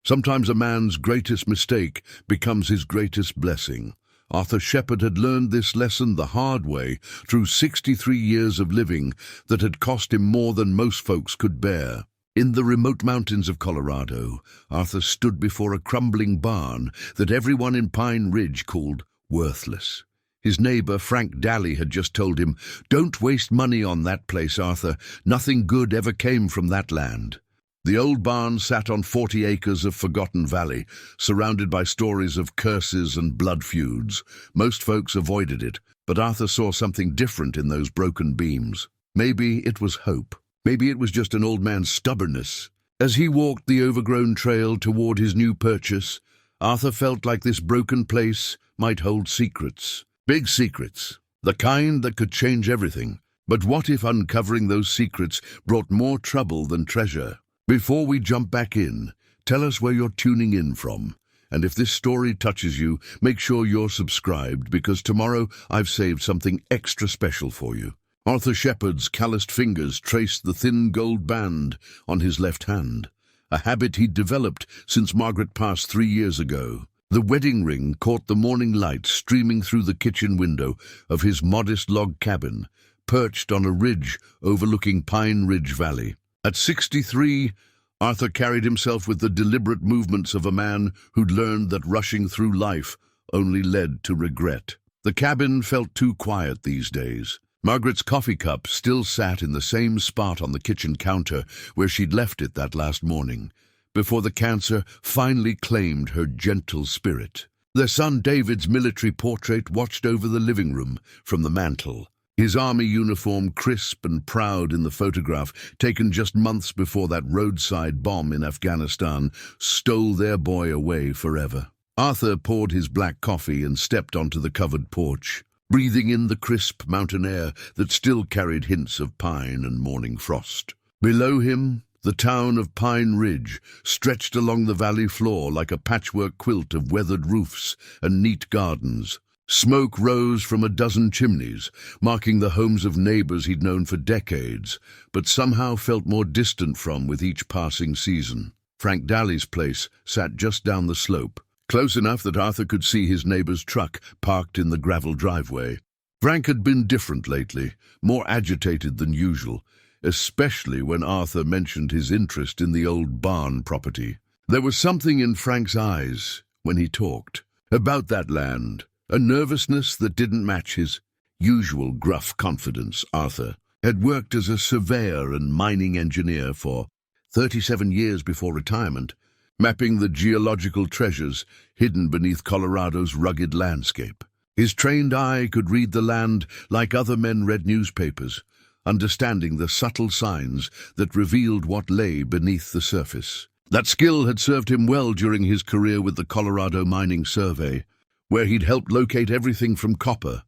Sometimes a man's greatest mistake becomes his greatest blessing. Arthur Shepherd had learned this lesson the hard way through 63 years of living that had cost him more than most folks could bear. In the remote mountains of Colorado, Arthur stood before a crumbling barn that everyone in Pine Ridge called worthless. His neighbor, Frank Dalley, had just told him, "Don't waste money on that place, Arthur. Nothing good ever came from that land." The old barn sat on 40 acres of forgotten valley, surrounded by stories of curses and blood feuds. Most folks avoided it, but Arthur saw something different in those broken beams. Maybe it was hope. Maybe it was just an old man's stubbornness. As he walked the overgrown trail toward his new purchase, Arthur felt like this broken place might hold secrets. Big secrets. The kind that could change everything. But what if uncovering those secrets brought more trouble than treasure? Before we jump back in, tell us where you're tuning in from. And if this story touches you, make sure you're subscribed, because tomorrow I've saved something extra special for you. Arthur Shepherd's calloused fingers traced the thin gold band on his left hand, a habit he'd developed since Margaret passed 3 years ago. The wedding ring caught the morning light streaming through the kitchen window of his modest log cabin, perched on a ridge overlooking Pine Ridge Valley. At 63, Arthur carried himself with the deliberate movements of a man who'd learned that rushing through life only led to regret. The cabin felt too quiet these days. Margaret's coffee cup still sat in the same spot on the kitchen counter where she'd left it that last morning, before the cancer finally claimed her gentle spirit. Their son David's military portrait watched over the living room from the mantel. His army uniform crisp and proud in the photograph, taken just months before that roadside bomb in Afghanistan stole their boy away forever. Arthur poured his black coffee and stepped onto the covered porch, breathing in the crisp mountain air that still carried hints of pine and morning frost. Below him, the town of Pine Ridge stretched along the valley floor like a patchwork quilt of weathered roofs and neat gardens. Smoke rose from a dozen chimneys, marking the homes of neighbors he'd known for decades, but somehow felt more distant from with each passing season. Frank Dalley's place sat just down the slope, close enough that Arthur could see his neighbor's truck parked in the gravel driveway. Frank had been different lately, more agitated than usual, especially when Arthur mentioned his interest in the old barn property. There was something in Frank's eyes when he talked about that land, a nervousness that didn't match his usual gruff confidence. Arthur had worked as a surveyor and mining engineer for 37 years before retirement, mapping the geological treasures hidden beneath Colorado's rugged landscape. His trained eye could read the land like other men read newspapers, understanding the subtle signs that revealed what lay beneath the surface. That skill had served him well during his career with the Colorado Mining Survey, where he'd helped locate everything from copper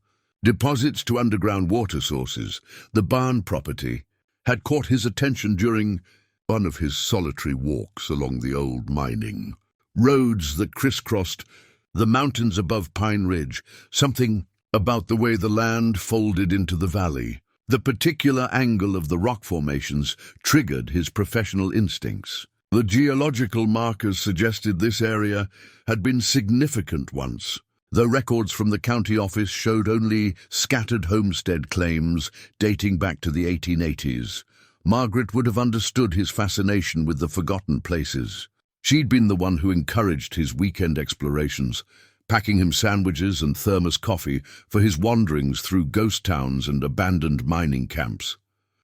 deposits to underground water sources. The barn property had caught his attention during one of his solitary walks along the old mining roads that crisscrossed the mountains above Pine Ridge. Something about the way the land folded into the valley, the particular angle of the rock formations, triggered his professional instincts. The geological markers suggested this area had been significant once, though records from the county office showed only scattered homestead claims dating back to the 1880s. Margaret would have understood his fascination with the forgotten places. She'd been the one who encouraged his weekend explorations, packing him sandwiches and thermos coffee for his wanderings through ghost towns and abandoned mining camps.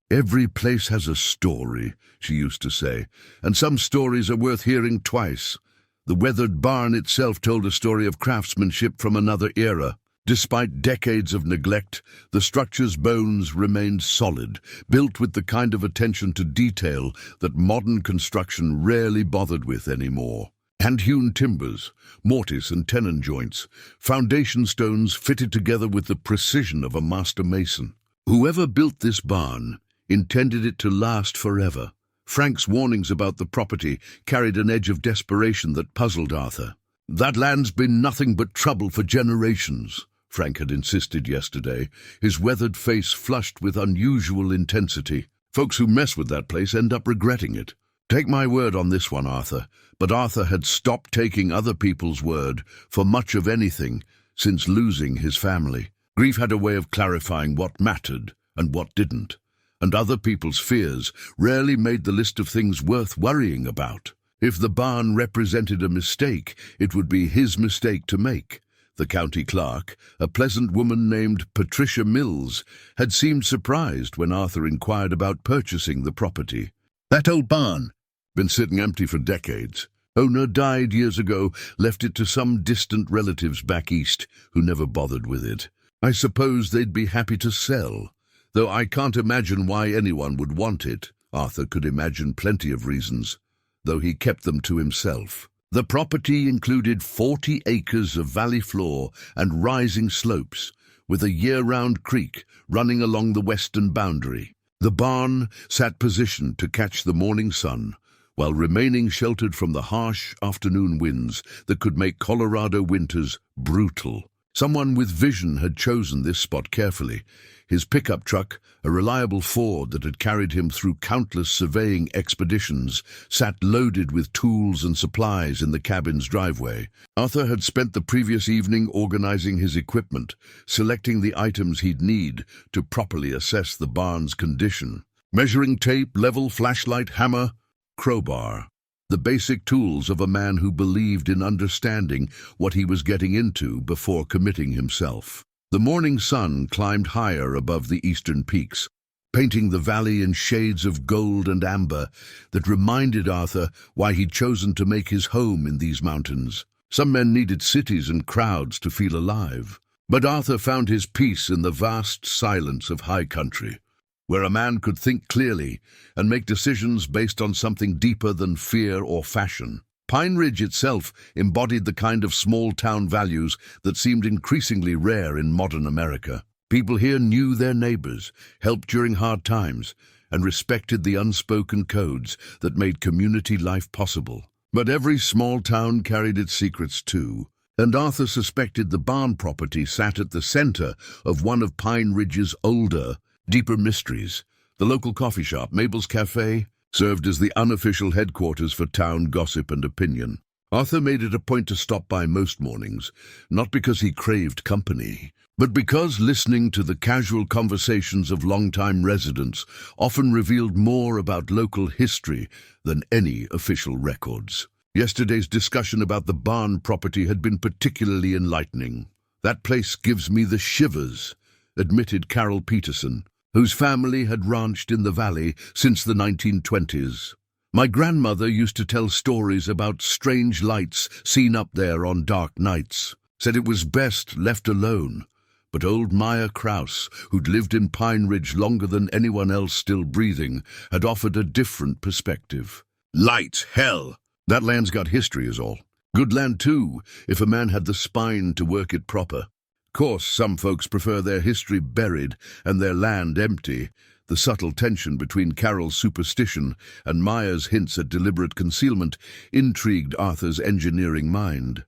"Every place has a story," she used to say, "and some stories are worth hearing twice." The weathered barn itself told a story of craftsmanship from another era. Despite decades of neglect, the structure's bones remained solid, built with the kind of attention to detail that modern construction rarely bothered with anymore. Hand-hewn timbers, mortise and tenon joints, foundation stones fitted together with the precision of a master mason. Whoever built this barn intended it to last forever. Frank's warnings about the property carried an edge of desperation that puzzled Arthur. "That land's been nothing but trouble for generations," Frank had insisted yesterday, his weathered face flushed with unusual intensity. "Folks who mess with that place end up regretting it. Take my word on this one, Arthur. But Arthur had stopped taking other people's word for much of anything since losing his family. Grief had a way of clarifying what mattered and what didn't, and other people's fears rarely made the list of things worth worrying about. If the barn represented a mistake, it would be his mistake to make. The county clerk, a pleasant woman named Patricia Mills, had seemed surprised when Arthur inquired about purchasing the property. "That old barn, been sitting empty for decades. Owner died years ago, left it to some distant relatives back east who never bothered with it. I suppose they'd be happy to sell, though I can't imagine why anyone would want it." Arthur could imagine plenty of reasons, though he kept them to himself. The property included 40 acres of valley floor and rising slopes, with a year-round creek running along the western boundary. The barn sat positioned to catch the morning sun, while remaining sheltered from the harsh afternoon winds that could make Colorado winters brutal. Someone with vision had chosen this spot carefully. His pickup truck, a reliable Ford that had carried him through countless surveying expeditions, sat loaded with tools and supplies in the cabin's driveway. Arthur had spent the previous evening organizing his equipment, selecting the items he'd need to properly assess the barn's condition. Measuring tape, level, flashlight, hammer, crowbar. The basic tools of a man who believed in understanding what he was getting into before committing himself. The morning sun climbed higher above the eastern peaks, painting the valley in shades of gold and amber that reminded Arthur why he'd chosen to make his home in these mountains. Some men needed cities and crowds to feel alive, but Arthur found his peace in the vast silence of high country, where a man could think clearly and make decisions based on something deeper than fear or fashion. Pine Ridge itself embodied the kind of small-town values that seemed increasingly rare in modern America. People here knew their neighbors, helped during hard times, and respected the unspoken codes that made community life possible. But every small town carried its secrets too, and Arthur suspected the barn property sat at the center of one of Pine Ridge's older, deeper mysteries. The local coffee shop, Mabel's Cafe, served as the unofficial headquarters for town gossip and opinion. Arthur made it a point to stop by most mornings, not because he craved company, but because listening to the casual conversations of longtime residents often revealed more about local history than any official records. Yesterday's discussion about the barn property had been particularly enlightening. "That place gives me the shivers," admitted Carol Peterson, whose family had ranched in the valley since the 1920s. "My grandmother used to tell stories about strange lights seen up there on dark nights. Said it was best left alone. But old Maya Kraus, who'd lived in Pine Ridge longer than anyone else still breathing, had offered a different perspective. Lights, hell! That land's got history is all. Good land too, if a man had the spine to work it proper. Course, some folks prefer their history buried and their land empty." The subtle tension between Carol's superstition and Maya's hints at deliberate concealment intrigued Arthur's engineering mind.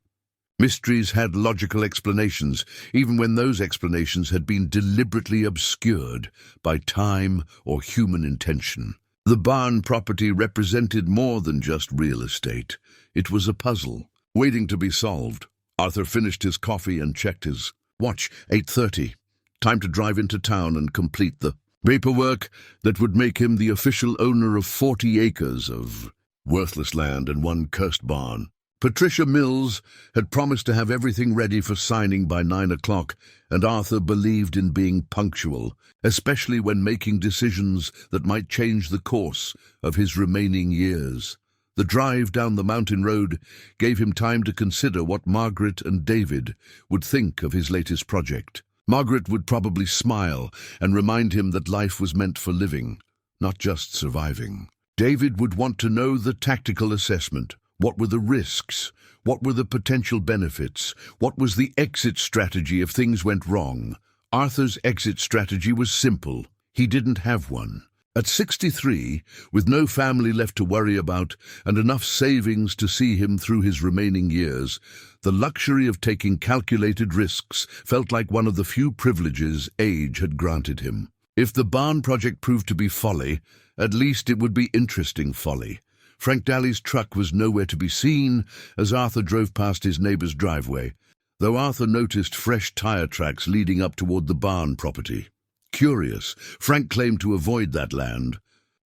Mysteries had logical explanations, even when those explanations had been deliberately obscured by time or human intention. The barn property represented more than just real estate. It was a puzzle, waiting to be solved. Arthur finished his coffee and checked his watch. 8:30. Time to drive into town and complete the paperwork that would make him the official owner of 40 acres of worthless land and one cursed barn. Patricia Mills had promised to have everything ready for signing by 9 o'clock, and Arthur believed in being punctual, especially when making decisions that might change the course of his remaining years. The drive down the mountain road gave him time to consider what Margaret and David would think of his latest project. Margaret would probably smile and remind him that life was meant for living, not just surviving. David would want to know the tactical assessment. What were the risks? What were the potential benefits? What was the exit strategy if things went wrong? Arthur's exit strategy was simple. He didn't have one. At 63, with no family left to worry about and enough savings to see him through his remaining years, the luxury of taking calculated risks felt like one of the few privileges age had granted him. If the barn project proved to be folly, at least it would be interesting folly. Frank Dalley's truck was nowhere to be seen as Arthur drove past his neighbor's driveway, though Arthur noticed fresh tire tracks leading up toward the barn property. Curious, Frank claimed to avoid that land,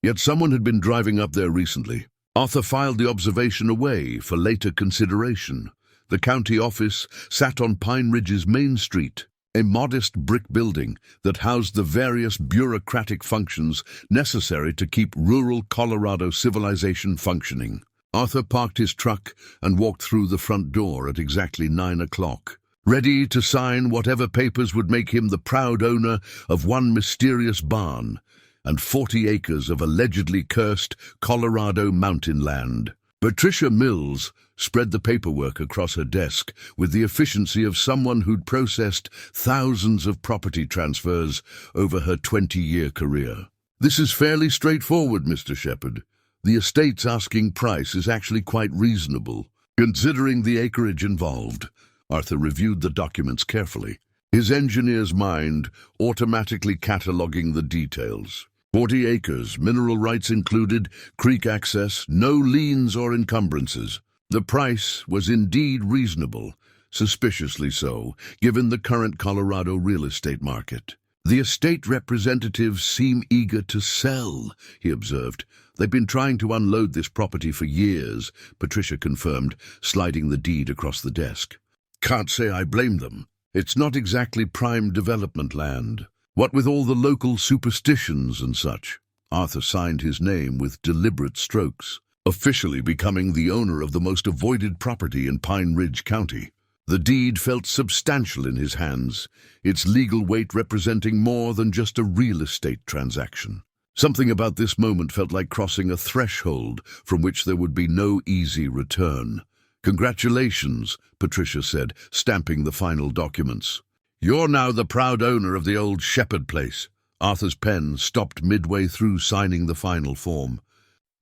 yet someone had been driving up there recently. Arthur filed the observation away for later consideration. The county office sat on Pine Ridge's main street, a modest brick building that housed the various bureaucratic functions necessary to keep rural Colorado civilization functioning. Arthur parked his truck and walked through the front door at exactly 9 o'clock, ready to sign whatever papers would make him the proud owner of one mysterious barn and 40 acres of allegedly cursed Colorado mountain land. Patricia Mills spread the paperwork across her desk with the efficiency of someone who'd processed thousands of property transfers over her 20-year career. "This is fairly straightforward, Mr. Shepard. The estate's asking price is actually quite reasonable, considering the acreage involved." Arthur reviewed the documents carefully, his engineer's mind automatically cataloging the details. 40 acres, mineral rights included, creek access, no liens or encumbrances. The price was indeed reasonable, suspiciously so, given the current Colorado real estate market. "The estate representatives seem eager to sell," he observed. "They've been trying to unload this property for years," Patricia confirmed, sliding the deed across the desk. "Can't say I blame them. It's not exactly prime development land. What with all the local superstitions and such." Arthur signed his name with deliberate strokes, officially becoming the owner of the most avoided property in Pine Ridge County. The deed felt substantial in his hands, its legal weight representing more than just a real estate transaction. Something about this moment felt like crossing a threshold from which there would be no easy return. "Congratulations," Patricia said, stamping the final documents. "You're now the proud owner of the old Shepard place." Arthur's pen stopped midway through signing the final form.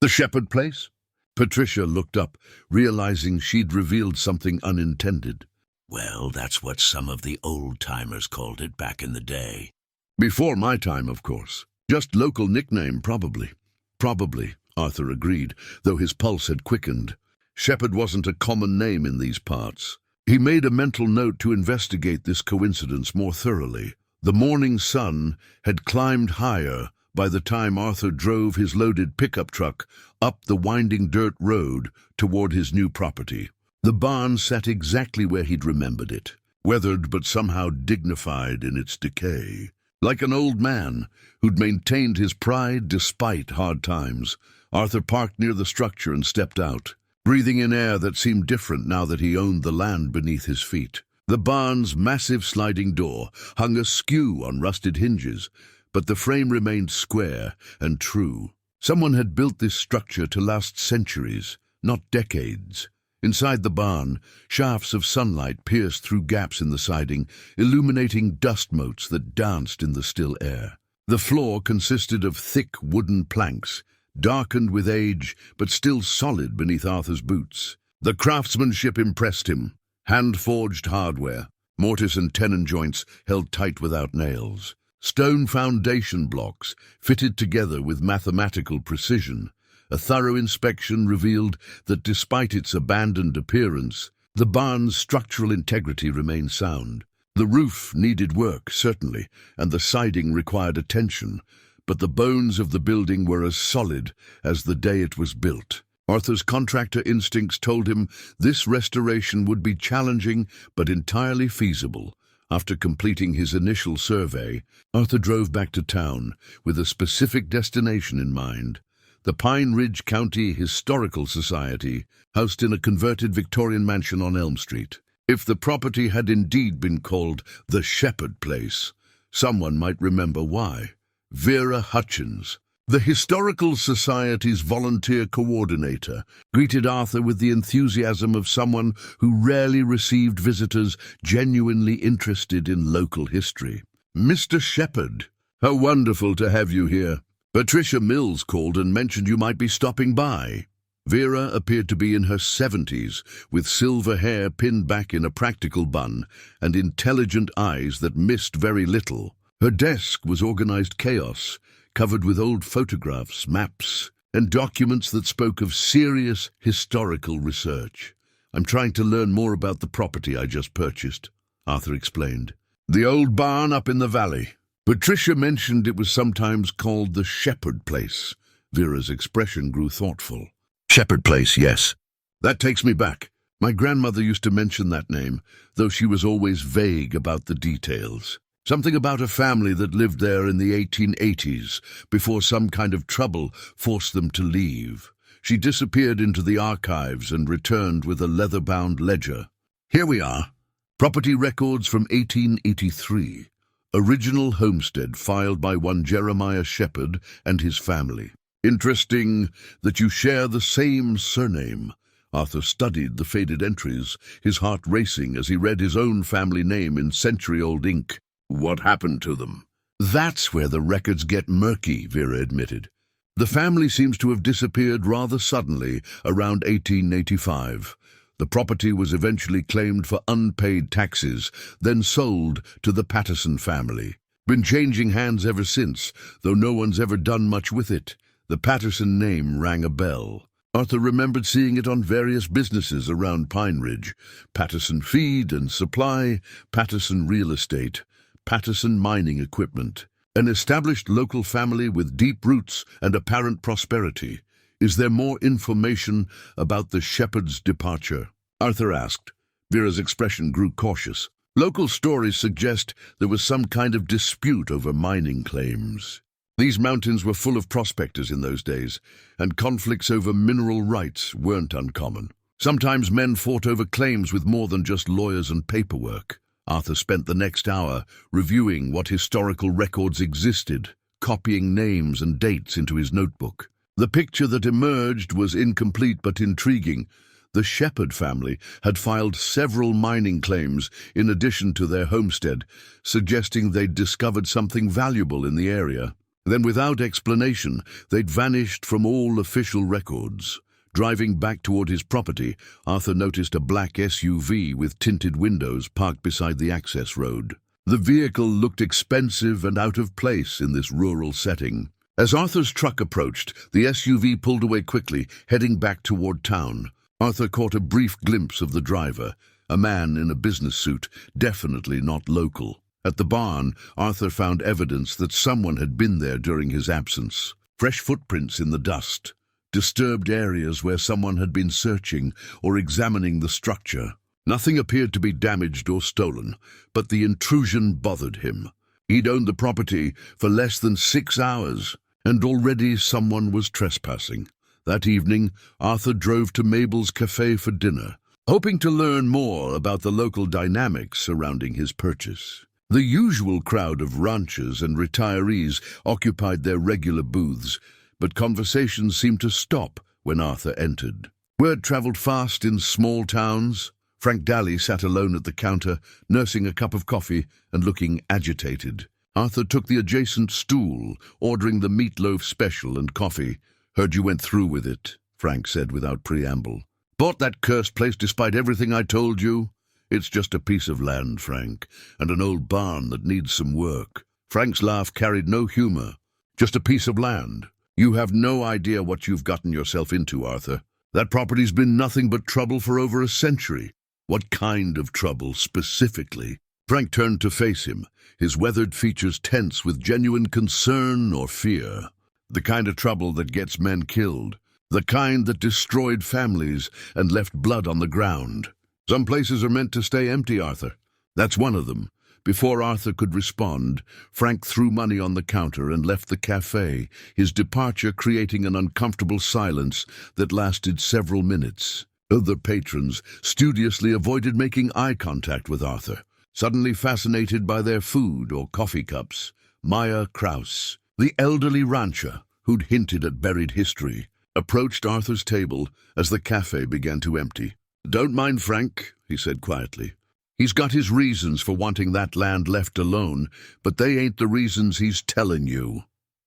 "The Shepard place?" Patricia looked up, realizing she'd revealed something unintended. "Well, that's what some of the old-timers called it back in the day." "Before my time, of course. Just local nickname, probably." "Probably," Arthur agreed, though his pulse had quickened. Shepard wasn't a common name in these parts. He made a mental note to investigate this coincidence more thoroughly. The morning sun had climbed higher by the time Arthur drove his loaded pickup truck up the winding dirt road toward his new property. The barn sat exactly where he'd remembered it, weathered but somehow dignified in its decay. Like an old man who'd maintained his pride despite hard times, Arthur parked near the structure and stepped out, breathing in air that seemed different now that he owned the land beneath his feet. The barn's massive sliding door hung askew on rusted hinges, but the frame remained square and true. Someone had built this structure to last centuries, not decades. Inside the barn, shafts of sunlight pierced through gaps in the siding, illuminating dust motes that danced in the still air. The floor consisted of thick wooden planks, darkened with age but still solid beneath Arthur's boots. The craftsmanship impressed him. Hand-forged hardware, mortise and tenon joints held tight without nails. Stone foundation blocks fitted together with mathematical precision. A thorough inspection revealed that despite its abandoned appearance, the barn's structural integrity remained sound. The roof needed work, certainly, and the siding required attention, but the bones of the building were as solid as the day it was built. Arthur's contractor instincts told him this restoration would be challenging but entirely feasible. After completing his initial survey, Arthur drove back to town with a specific destination in mind: the Pine Ridge County Historical Society, housed in a converted Victorian mansion on Elm Street. If the property had indeed been called the Shepard Place, someone might remember why. Vera Hutchins, the Historical Society's volunteer coordinator, greeted Arthur with the enthusiasm of someone who rarely received visitors genuinely interested in local history. "Mr. Shepard, how wonderful to have you here. Patricia Mills called and mentioned you might be stopping by." Vera appeared to be in her 70s, with silver hair pinned back in a practical bun and intelligent eyes that missed very little. Her desk was organized chaos, covered with old photographs, maps, and documents that spoke of serious historical research. I'm trying to learn more about the property I just purchased, Arthur explained. The old barn up in the valley. Patricia mentioned it was sometimes called the Shepherd Place. Vera's expression grew thoughtful. Shepherd Place, yes. That takes me back. My grandmother used to mention that name, though she was always vague about the details. Something about a family that lived there in the 1880s, before some kind of trouble forced them to leave. She disappeared into the archives and returned with a leather-bound ledger. Here we are. Property records from 1883. Original homestead filed by one Jeremiah Shepherd and his family. Interesting that you share the same surname. Arthur studied the faded entries, his heart racing as he read his own family name in century-old ink. What happened to them? That's where the records get murky, Vera admitted. The family seems to have disappeared rather suddenly around 1885. The property was eventually claimed for unpaid taxes, then sold to the Patterson family. Been changing hands ever since, though no one's ever done much with it. The Patterson name rang a bell. Arthur remembered seeing it on various businesses around Pine Ridge. Patterson Feed and Supply, Patterson Real Estate, Patterson Mining Equipment. An established local family with deep roots and apparent prosperity. Is there more information about the Shepherd's departure? Arthur asked. Vera's expression grew cautious. Local stories suggest there was some kind of dispute over mining claims. These mountains were full of prospectors in those days, and conflicts over mineral rights weren't uncommon. Sometimes men fought over claims with more than just lawyers and paperwork. Arthur spent the next hour reviewing what historical records existed, copying names and dates into his notebook. The picture that emerged was incomplete but intriguing. The Shepherd family had filed several mining claims in addition to their homestead, suggesting they'd discovered something valuable in the area. Then, without explanation, they'd vanished from all official records. Driving back toward his property, Arthur noticed a black SUV with tinted windows parked beside the access road. The vehicle looked expensive and out of place in this rural setting. As Arthur's truck approached, the SUV pulled away quickly, heading back toward town. Arthur caught a brief glimpse of the driver, a man in a business suit, definitely not local. At the barn, Arthur found evidence that someone had been there during his absence. Fresh footprints in the dust. Disturbed areas where someone had been searching or examining the structure. Nothing appeared to be damaged or stolen, but the intrusion bothered him. He'd owned the property for less than 6 hours, and already someone was trespassing. That evening, Arthur drove to Mabel's cafe for dinner, hoping to learn more about the local dynamics surrounding his purchase. The usual crowd of ranchers and retirees occupied their regular booths, but conversations seemed to stop when Arthur entered. Word traveled fast in small towns. Frank Dalley sat alone at the counter, nursing a cup of coffee and looking agitated. Arthur took the adjacent stool, ordering the meatloaf special and coffee. Heard you went through with it, Frank said without preamble. Bought that cursed place despite everything I told you? It's just a piece of land, Frank, and an old barn that needs some work. Frank's laugh carried no humor. Just a piece of land. You have no idea what you've gotten yourself into, Arthur. That property's been nothing but trouble for over a century. What kind of trouble, specifically? Frank turned to face him, his weathered features tense with genuine concern or fear. The kind of trouble that gets men killed. The kind that destroyed families and left blood on the ground. Some places are meant to stay empty, Arthur. That's one of them. Before Arthur could respond, Frank threw money on the counter and left the cafe, his departure creating an uncomfortable silence that lasted several minutes. Other patrons studiously avoided making eye contact with Arthur, suddenly fascinated by their food or coffee cups. Maya Kraus, the elderly rancher who'd hinted at buried history, approached Arthur's table as the cafe began to empty. "Don't mind Frank," he said quietly. "He's got his reasons for wanting that land left alone, but they ain't the reasons he's telling you."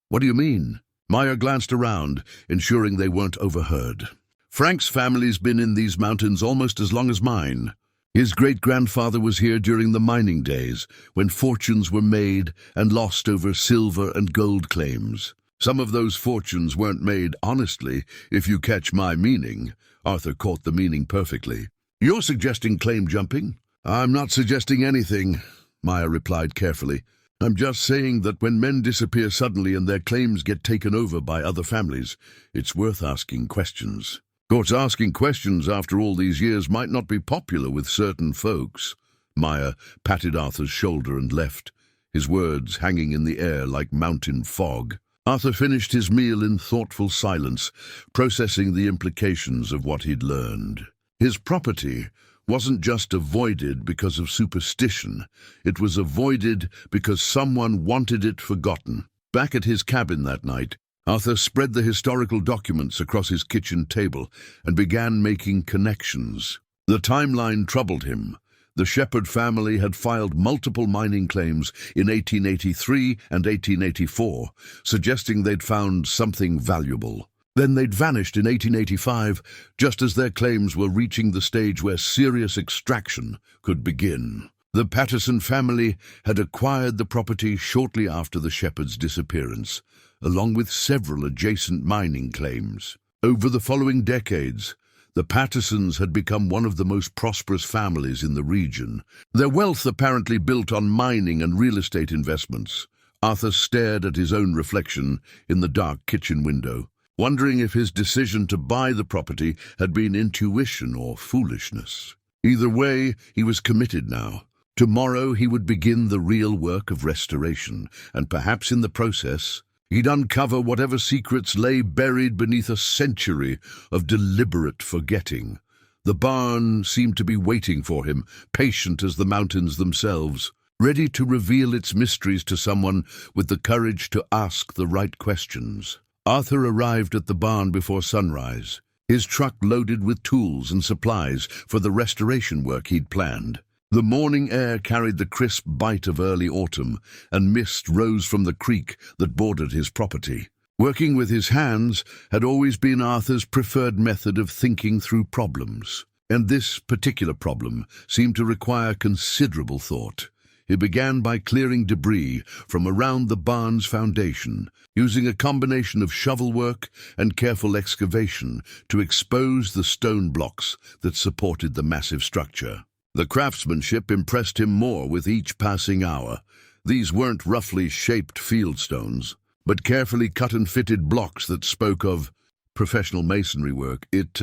"What do you mean?" Meyer glanced around, ensuring they weren't overheard. "Frank's family's been in these mountains almost as long as mine. His great-grandfather was here during the mining days, when fortunes were made and lost over silver and gold claims. Some of those fortunes weren't made honestly, if you catch my meaning. Arthur caught the meaning perfectly. You're suggesting claim jumping? I'm not suggesting anything, Maya replied carefully. I'm just saying that when men disappear suddenly and their claims get taken over by other families, it's worth asking questions. Of course, asking questions after all these years might not be popular with certain folks. Maya patted Arthur's shoulder and left, his words hanging in the air like mountain fog. Arthur finished his meal in thoughtful silence, processing the implications of what he'd learned. His property wasn't just avoided because of superstition. It was avoided because someone wanted it forgotten. Back at his cabin that night, Arthur spread the historical documents across his kitchen table and began making connections. The timeline troubled him. The Shepherd family had filed multiple mining claims in 1883 and 1884, suggesting they'd found something valuable. Then they'd vanished in 1885, just as their claims were reaching the stage where serious extraction could begin. The Patterson family had acquired the property shortly after the Shepherd's disappearance, along with several adjacent mining claims. Over the following decades, the Pattersons had become one of the most prosperous families in the region. Their wealth apparently built on mining and real estate investments. Arthur stared at his own reflection in the dark kitchen window, wondering if his decision to buy the property had been intuition or foolishness. Either way, he was committed now. Tomorrow he would begin the real work of restoration, and perhaps in the process, he'd uncover whatever secrets lay buried beneath a century of deliberate forgetting. The barn seemed to be waiting for him, patient as the mountains themselves, ready to reveal its mysteries to someone with the courage to ask the right questions. Arthur arrived at the barn before sunrise, his truck loaded with tools and supplies for the restoration work he'd planned. The morning air carried the crisp bite of early autumn, and mist rose from the creek that bordered his property. Working with his hands had always been Arthur's preferred method of thinking through problems, and this particular problem seemed to require considerable thought. He began by clearing debris from around the barn's foundation, using a combination of shovel work and careful excavation to expose the stone blocks that supported the massive structure. The craftsmanship impressed him more with each passing hour. These weren't roughly shaped field stones, but carefully cut and fitted blocks that spoke of professional masonry work. It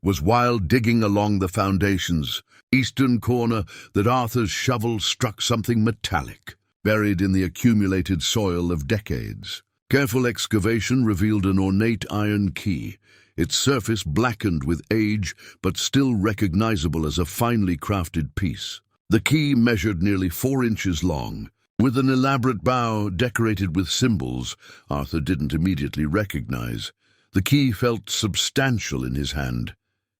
was while digging along the foundation's eastern corner that Arthur's shovel struck something metallic, buried in the accumulated soil of decades. Careful excavation revealed an ornate iron key, its surface blackened with age but still recognizable as a finely crafted piece. The key measured nearly 4 inches long, with an elaborate bow decorated with symbols Arthur didn't immediately recognize. The key felt substantial in his hand,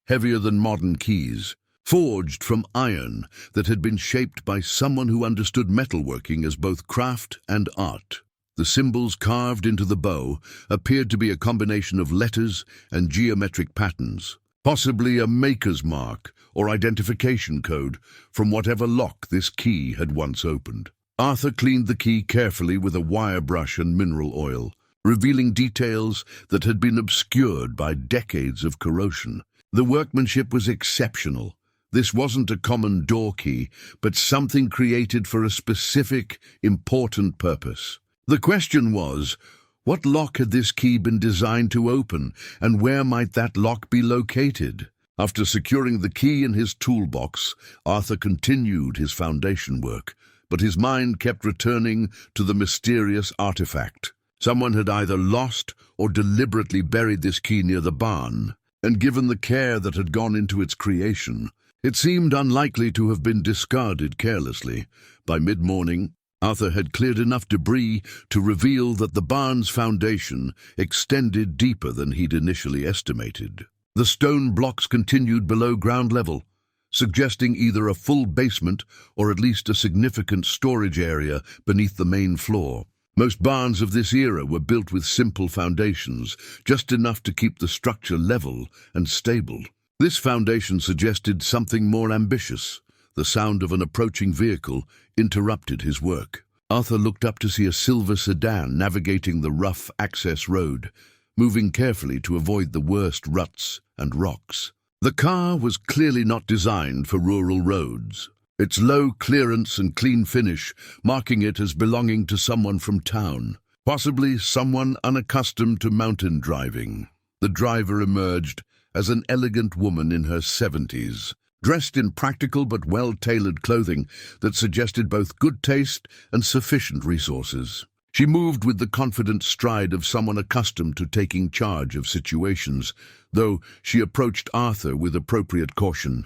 heavier than modern keys, forged from iron that had been shaped by someone who understood metalworking as both craft and art. The symbols carved into the bow appeared to be a combination of letters and geometric patterns, possibly a maker's mark or identification code from whatever lock this key had once opened. Arthur cleaned the key carefully with a wire brush and mineral oil, revealing details that had been obscured by decades of corrosion. The workmanship was exceptional. This wasn't a common door key, but something created for a specific, important purpose. The question was, what lock had this key been designed to open, and where might that lock be located? After securing the key in his toolbox, Arthur continued his foundation work, but his mind kept returning to the mysterious artifact. Someone had either lost or deliberately buried this key near the barn, and given the care that had gone into its creation, it seemed unlikely to have been discarded carelessly. By mid-morning, Arthur had cleared enough debris to reveal that the barn's foundation extended deeper than he'd initially estimated. The stone blocks continued below ground level, suggesting either a full basement or at least a significant storage area beneath the main floor. Most barns of this era were built with simple foundations, just enough to keep the structure level and stable. This foundation suggested something more ambitious. The sound of an approaching vehicle interrupted his work. Arthur looked up to see a silver sedan navigating the rough access road, moving carefully to avoid the worst ruts and rocks. The car was clearly not designed for rural roads, its low clearance and clean finish marking it as belonging to someone from town, possibly someone unaccustomed to mountain driving. The driver emerged as an elegant woman in her 70s, dressed in practical but well-tailored clothing that suggested both good taste and sufficient resources. She moved with the confident stride of someone accustomed to taking charge of situations, though she approached Arthur with appropriate caution.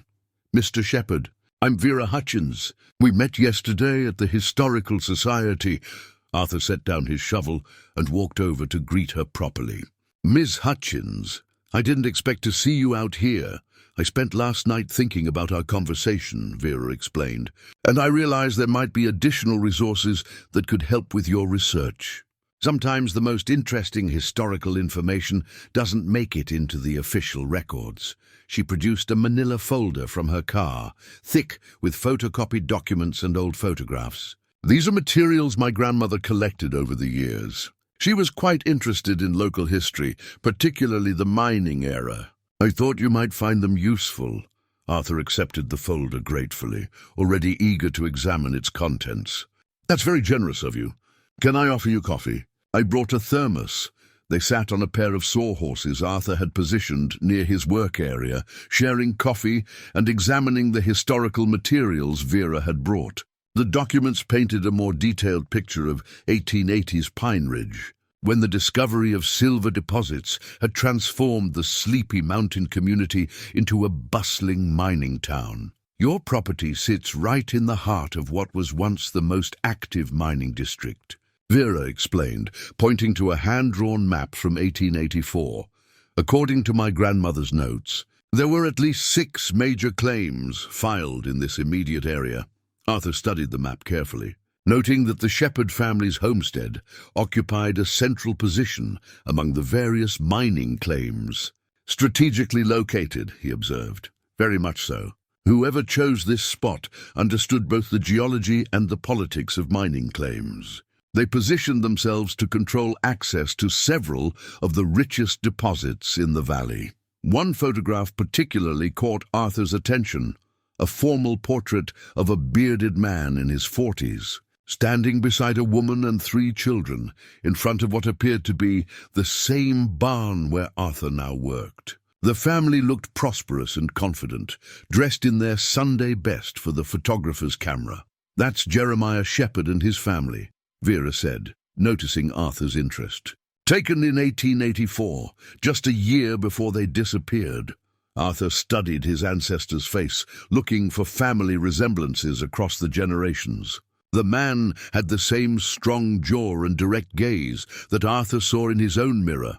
"Mr. Shepherd, I'm Vera Hutchins. We met yesterday at the Historical Society." Arthur set down his shovel and walked over to greet her properly. "Miss Hutchins, I didn't expect to see you out here. I spent last night thinking about our conversation," Vera explained, "and I realized there might be additional resources that could help with your research. Sometimes the most interesting historical information doesn't make it into the official records." She produced a manila folder from her car, thick with photocopied documents and old photographs. "These are materials my grandmother collected over the years. She was quite interested in local history, particularly the mining era. I thought you might find them useful." Arthur accepted the folder gratefully, already eager to examine its contents. "That's very generous of you. Can I offer you coffee? I brought a thermos." They sat on a pair of sawhorses Arthur had positioned near his work area, sharing coffee and examining the historical materials Vera had brought. The documents painted a more detailed picture of 1880s Pine Ridge, when the discovery of silver deposits had transformed the sleepy mountain community into a bustling mining town. "Your property sits right in the heart of what was once the most active mining district," Vera explained, pointing to a hand-drawn map from 1884. "According to my grandmother's notes, there were at least 6 major claims filed in this immediate area." Arthur studied the map carefully, noting that the Shepherd family's homestead occupied a central position among the various mining claims. "Strategically located," he observed. "Very much so. Whoever chose this spot understood both the geology and the politics of mining claims. They positioned themselves to control access to several of the richest deposits in the valley." One photograph particularly caught Arthur's attention, a formal portrait of a bearded man in his 40s. Standing beside a woman and 3 children, in front of what appeared to be the same barn where Arthur now worked. The family looked prosperous and confident, dressed in their Sunday best for the photographer's camera. "That's Jeremiah Shepherd and his family," Vera said, noticing Arthur's interest. "Taken in 1884, just a year before they disappeared." Arthur studied his ancestor's face, looking for family resemblances across the generations. The man had the same strong jaw and direct gaze that Arthur saw in his own mirror,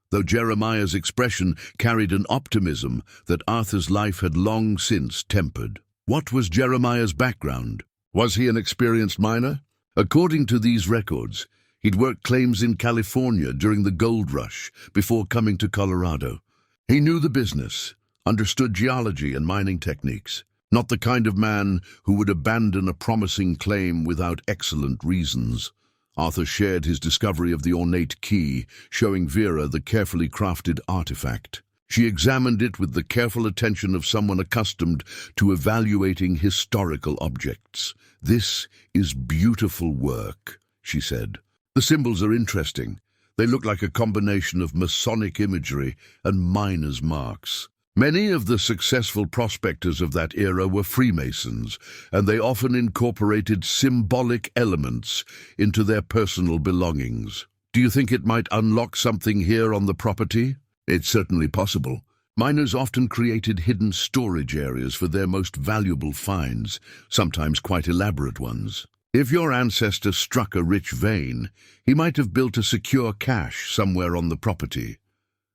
though Jeremiah's expression carried an optimism that Arthur's life had long since tempered. What was Jeremiah's background? Was he an experienced miner? According to these records, he'd worked claims in California during the gold rush before coming to Colorado. He knew the business, understood geology and mining techniques. Not the kind of man who would abandon a promising claim without excellent reasons. Arthur shared his discovery of the ornate key, showing Vera the carefully crafted artifact. She examined it with the careful attention of someone accustomed to evaluating historical objects. "This is beautiful work," she said. "The symbols are interesting. They look like a combination of Masonic imagery and miners' marks." Many of the successful prospectors of that era were Freemasons, and they often incorporated symbolic elements into their personal belongings. "Do you think it might unlock something here on the property?" "It's certainly possible. Miners often created hidden storage areas for their most valuable finds, sometimes quite elaborate ones. If your ancestor struck a rich vein, he might have built a secure cache somewhere on the property."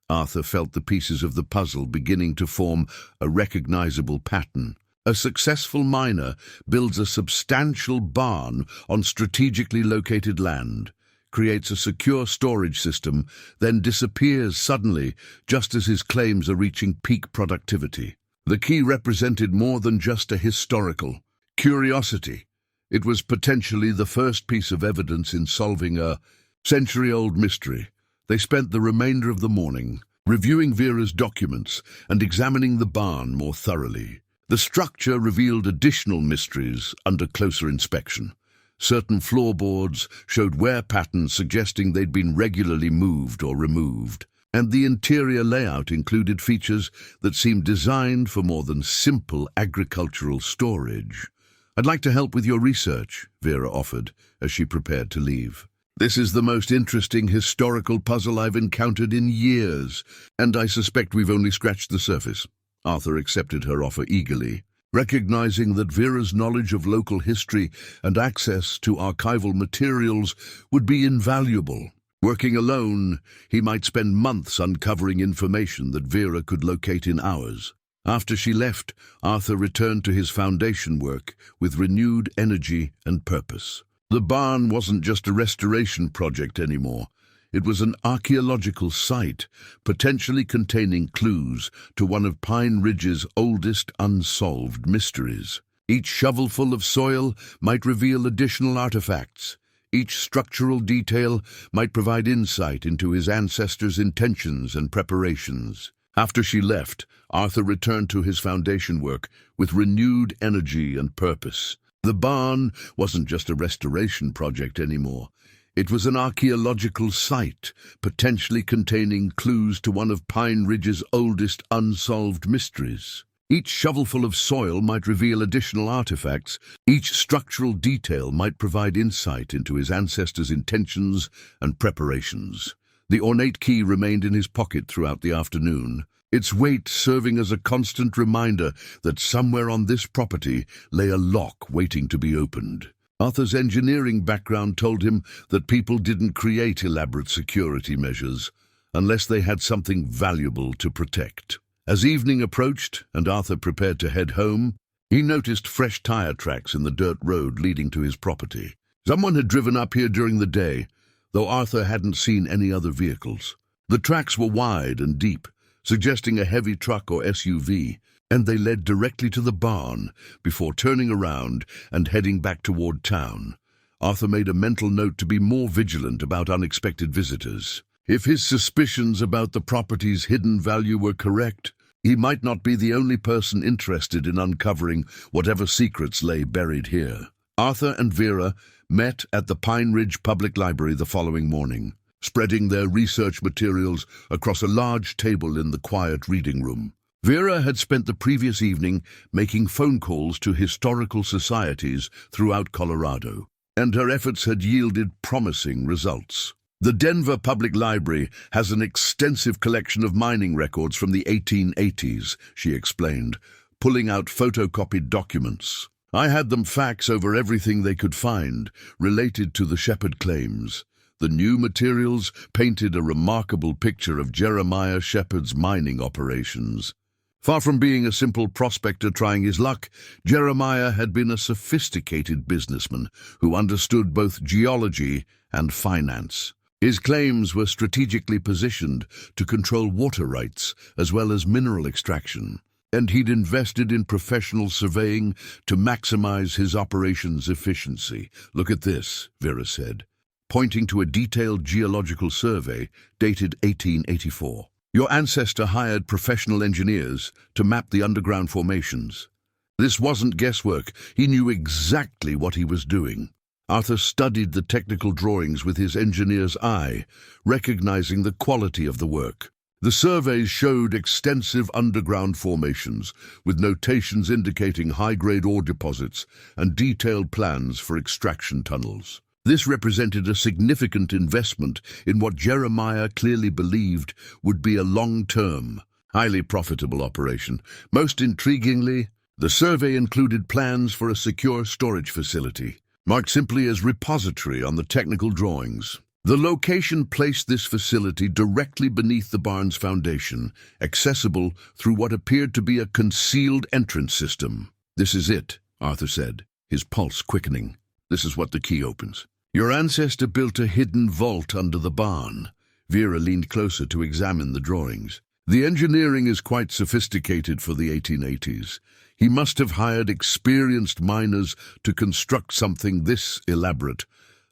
Arthur felt the pieces of the puzzle beginning to form a recognizable pattern. A successful miner builds a substantial barn on strategically located land, creates a secure storage system, then disappears suddenly just as his claims are reaching peak productivity. The key represented more than just a historical curiosity. It was potentially the first piece of evidence in solving a century-old mystery. They spent the remainder of the morning reviewing Vera's documents and examining the barn more thoroughly. The structure revealed additional mysteries under closer inspection. Certain floorboards showed wear patterns suggesting they'd been regularly moved or removed, and the interior layout included features that seemed designed for more than simple agricultural storage. "I'd like to help with your research," Vera offered as she prepared to leave. "This is the most interesting historical puzzle I've encountered in years, and I suspect we've only scratched the surface." Arthur accepted her offer eagerly, recognizing that Vera's knowledge of local history and access to archival materials would be invaluable. Working alone, he might spend months uncovering information that Vera could locate in hours. After she left, Arthur returned to his foundation work with renewed energy and purpose. The barn wasn't just a restoration project anymore. It was an archaeological site, potentially containing clues to one of Pine Ridge's oldest unsolved mysteries. Each shovelful of soil might reveal additional artifacts. Each structural detail might provide insight into his ancestors' intentions and preparations. After she left, Arthur returned to his foundation work with renewed energy and purpose. The barn wasn't just a restoration project anymore. It was an archaeological site, potentially containing clues to one of Pine Ridge's oldest unsolved mysteries. Each shovelful of soil might reveal additional artifacts. Each structural detail might provide insight into his ancestors' intentions and preparations. The ornate key remained in his pocket throughout the afternoon, its weight serving as a constant reminder that somewhere on this property lay a lock waiting to be opened. Arthur's engineering background told him that people didn't create elaborate security measures unless they had something valuable to protect. As evening approached and Arthur prepared to head home, he noticed fresh tire tracks in the dirt road leading to his property. Someone had driven up here during the day, though Arthur hadn't seen any other vehicles. The tracks were wide and deep, suggesting a heavy truck or SUV, and they led directly to the barn before turning around and heading back toward town. Arthur made a mental note to be more vigilant about unexpected visitors. If his suspicions about the property's hidden value were correct, he might not be the only person interested in uncovering whatever secrets lay buried here. Arthur and Vera met at the Pine Ridge Public Library the following morning, spreading their research materials across a large table in the quiet reading room. Vera had spent the previous evening making phone calls to historical societies throughout Colorado, and her efforts had yielded promising results. The Denver Public Library has an extensive collection of mining records from the 1880s, she explained, pulling out photocopied documents. "I had them fax over everything they could find related to the Shepherd claims." The new materials painted a remarkable picture of Jeremiah Shepherd's mining operations. Far from being a simple prospector trying his luck, Jeremiah had been a sophisticated businessman who understood both geology and finance. His claims were strategically positioned to control water rights as well as mineral extraction, and he'd invested in professional surveying to maximize his operations' efficiency. "Look at this," Vera said, pointing to a detailed geological survey dated 1884. "Your ancestor hired professional engineers to map the underground formations. This wasn't guesswork. He knew exactly what he was doing." Arthur studied the technical drawings with his engineer's eye, recognizing the quality of the work. The surveys showed extensive underground formations, with notations indicating high-grade ore deposits and detailed plans for extraction tunnels. This represented a significant investment in what Jeremiah clearly believed would be a long-term, highly profitable operation. Most intriguingly, the survey included plans for a secure storage facility, marked simply as repository on the technical drawings. The location placed this facility directly beneath the barn's foundation, accessible through what appeared to be a concealed entrance system. "This is it," Arthur said, his pulse quickening. "This is what the key opens." "Your ancestor built a hidden vault under the barn." Vera leaned closer to examine the drawings. "The engineering is quite sophisticated for the 1880s. He must have hired experienced miners to construct something this elaborate.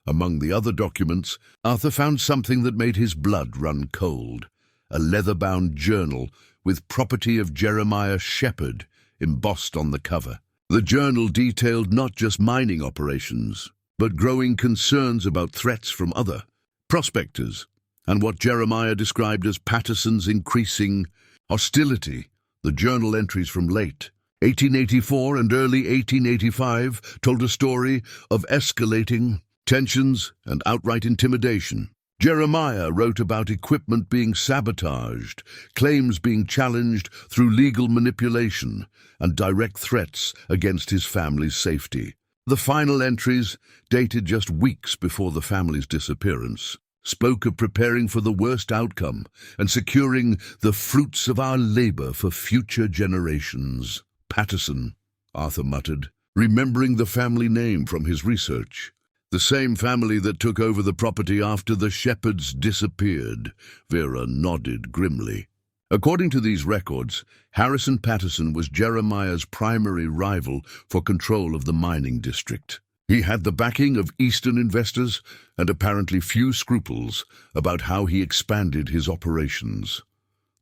Among the other documents, Arthur found something that made his blood run cold. A leather-bound journal with property of Jeremiah Shepherd embossed on the cover. The journal detailed not just mining operations, but growing concerns about threats from other prospectors, and what Jeremiah described as Patterson's increasing hostility. The journal entries from late 1884 and early 1885 told a story of escalating tensions and outright intimidation. Jeremiah wrote about equipment being sabotaged, claims being challenged through legal manipulation, and direct threats against his family's safety. The final entries, dated just weeks before the family's disappearance, spoke of preparing for the worst outcome and securing the fruits of our labor for future generations. Patterson, Arthur muttered, remembering the family name from his research. The same family that took over the property after the Shepherds disappeared. Vera nodded grimly. According to these records, Harrison Patterson was Jeremiah's primary rival for control of the mining district. He had the backing of Eastern investors and apparently few scruples about how he expanded his operations.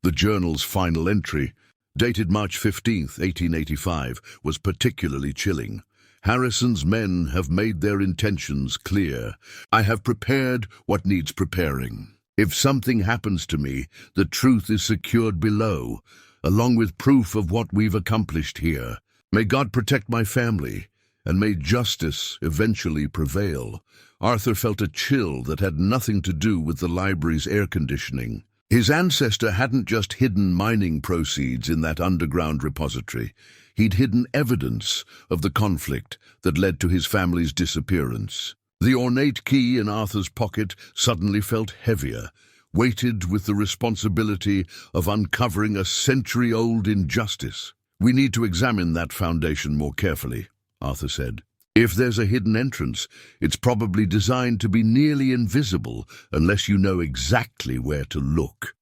The journal's final entry, dated March 15, 1885, was particularly chilling. Harrison's men have made their intentions clear. I have prepared what needs preparing. If something happens to me, the truth is secured below, along with proof of what we've accomplished here. May God protect my family, and may justice eventually prevail. Arthur felt a chill that had nothing to do with the library's air conditioning. His ancestor hadn't just hidden mining proceeds in that underground repository. He'd hidden evidence of the conflict that led to his family's disappearance. The ornate key in Arthur's pocket suddenly felt heavier, weighted with the responsibility of uncovering a century-old injustice. We need to examine that foundation more carefully, Arthur said. If there's a hidden entrance, it's probably designed to be nearly invisible unless you know exactly where to look.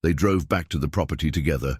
They drove back to the property together,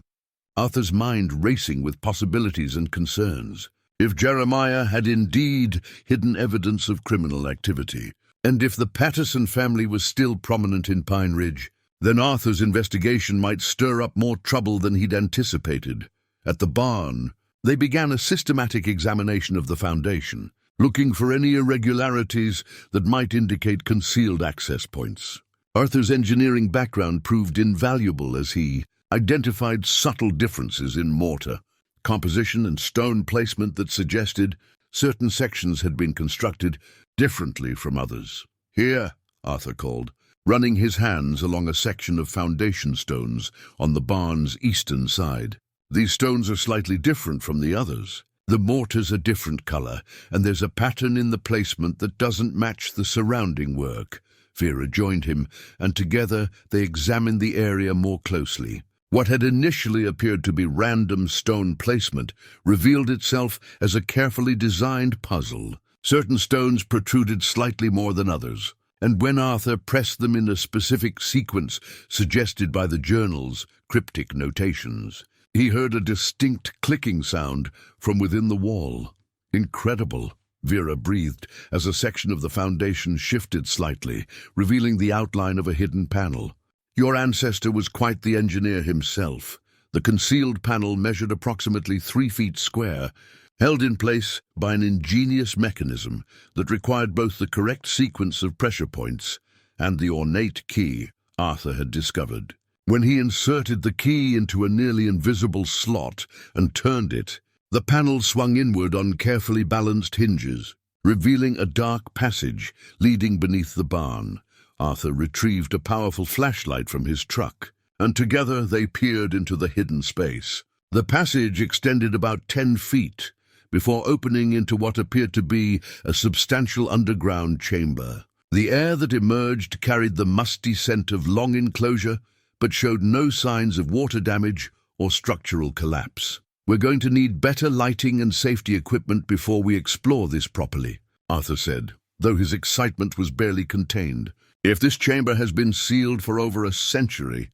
Arthur's mind racing with possibilities and concerns. If Jeremiah had indeed hidden evidence of criminal activity, and if the Patterson family was still prominent in Pine Ridge, then Arthur's investigation might stir up more trouble than he'd anticipated. At the barn, they began a systematic examination of the foundation, looking for any irregularities that might indicate concealed access points. Arthur's engineering background proved invaluable as he identified subtle differences in mortar, composition and stone placement that suggested certain sections had been constructed differently from others. Here, Arthur called, running his hands along a section of foundation stones on the barn's eastern side. These stones are slightly different from the others. The mortar's a different color, and there's a pattern in the placement that doesn't match the surrounding work. Vera joined him, and together they examined the area more closely. What had initially appeared to be random stone placement revealed itself as a carefully designed puzzle. Certain stones protruded slightly more than others, and when Arthur pressed them in a specific sequence suggested by the journal's cryptic notations, he heard a distinct clicking sound from within the wall. Incredible, Vera breathed as a section of the foundation shifted slightly, revealing the outline of a hidden panel. Your ancestor was quite the engineer himself. The concealed panel measured approximately 3 feet square, held in place by an ingenious mechanism that required both the correct sequence of pressure points and the ornate key Arthur had discovered. When he inserted the key into a nearly invisible slot and turned it, the panel swung inward on carefully balanced hinges, revealing a dark passage leading beneath the barn. Arthur retrieved a powerful flashlight from his truck, and together they peered into the hidden space. The passage extended about 10 feet before opening into what appeared to be a substantial underground chamber. The air that emerged carried the musty scent of long enclosure, but showed no signs of water damage or structural collapse. We're going to need better lighting and safety equipment before we explore this properly, Arthur said, though his excitement was barely contained. If this chamber has been sealed for over a century,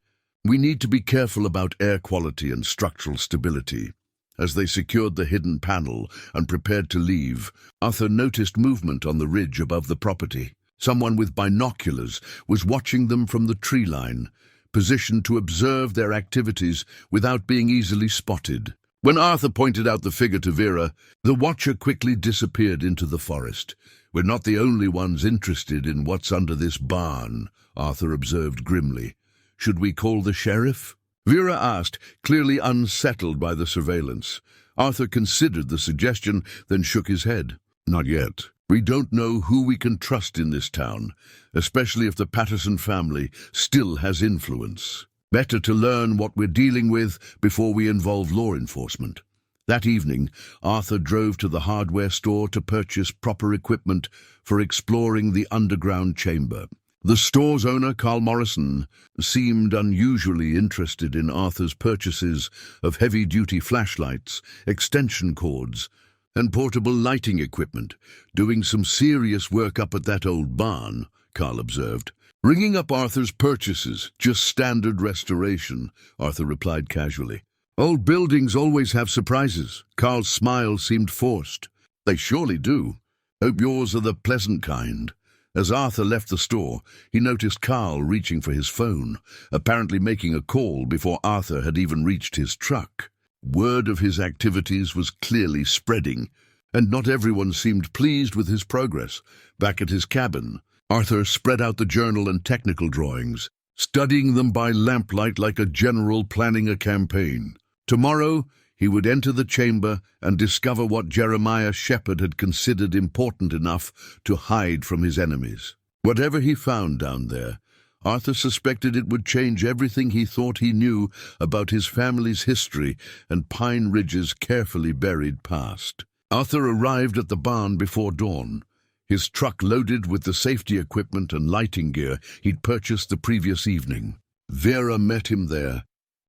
we need to be careful about air quality and structural stability. As they secured the hidden panel and prepared to leave, Arthur noticed movement on the ridge above the property. Someone with binoculars was watching them from the tree line, positioned to observe their activities without being easily spotted. When Arthur pointed out the figure to Vera, the watcher quickly disappeared into the forest. "We're not the only ones interested in what's under this barn," Arthur observed grimly. "Should we call the sheriff?" Vera asked, clearly unsettled by the surveillance. Arthur considered the suggestion, then shook his head. "Not yet. We don't know who we can trust in this town, especially if the Patterson family still has influence. Better to learn what we're dealing with before we involve law enforcement." That evening, Arthur drove to the hardware store to purchase proper equipment for exploring the underground chamber. The store's owner, Carl Morrison, seemed unusually interested in Arthur's purchases of heavy-duty flashlights, extension cords, and portable lighting equipment. "Doing some serious work up at that old barn," Carl observed. "Ringing up Arthur's purchases, just standard restoration," Arthur replied casually. "Old buildings always have surprises." Carl's smile seemed forced. "They surely do. Hope yours are the pleasant kind." As Arthur left the store, he noticed Carl reaching for his phone, apparently making a call before Arthur had even reached his truck. Word of his activities was clearly spreading, and not everyone seemed pleased with his progress. Back at his cabin, Arthur spread out the journal and technical drawings, studying them by lamplight like a general planning a campaign. Tomorrow, he would enter the chamber and discover what Jeremiah Shepherd had considered important enough to hide from his enemies. Whatever he found down there, Arthur suspected it would change everything he thought he knew about his family's history and Pine Ridge's carefully buried past. Arthur arrived at the barn before dawn, his truck loaded with the safety equipment and lighting gear he'd purchased the previous evening. Vera met him there,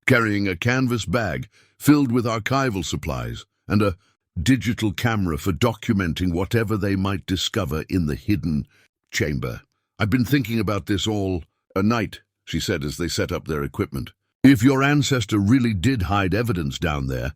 carrying a canvas bag filled with archival supplies and a digital camera for documenting whatever they might discover in the hidden chamber. "I've been thinking about this all night," she said as they set up their equipment. "If your ancestor really did hide evidence down there,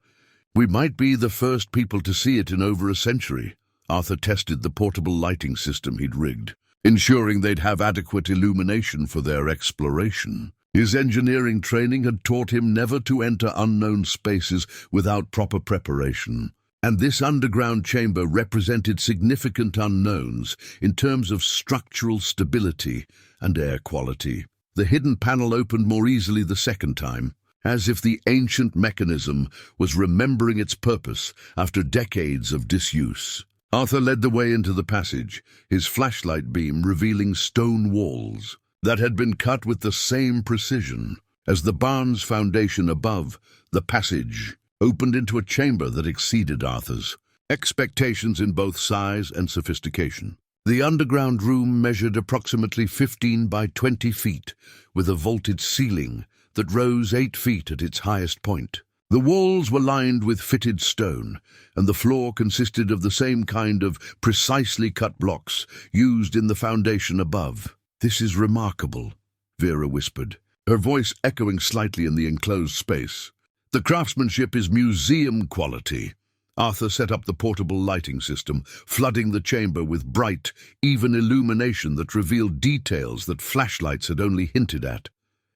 we might be the first people to see it in over a century." Arthur tested the portable lighting system he'd rigged, ensuring they'd have adequate illumination for their exploration. His engineering training had taught him never to enter unknown spaces without proper preparation, and this underground chamber represented significant unknowns in terms of structural stability and air quality. The hidden panel opened more easily the second time, as if the ancient mechanism was remembering its purpose after decades of disuse. Arthur led the way into the passage, his flashlight beam revealing stone walls that had been cut with the same precision. As the barn's foundation above, the passage opened into a chamber that exceeded Arthur's expectations in both size and sophistication. The underground room measured approximately 15 by 20 feet, with a vaulted ceiling that rose 8 feet at its highest point. The walls were lined with fitted stone, and the floor consisted of the same kind of precisely cut blocks used in the foundation above. "This is remarkable," Vera whispered, her voice echoing slightly in the enclosed space. "The craftsmanship is museum quality." Arthur set up the portable lighting system, flooding the chamber with bright, even illumination that revealed details that flashlights had only hinted at.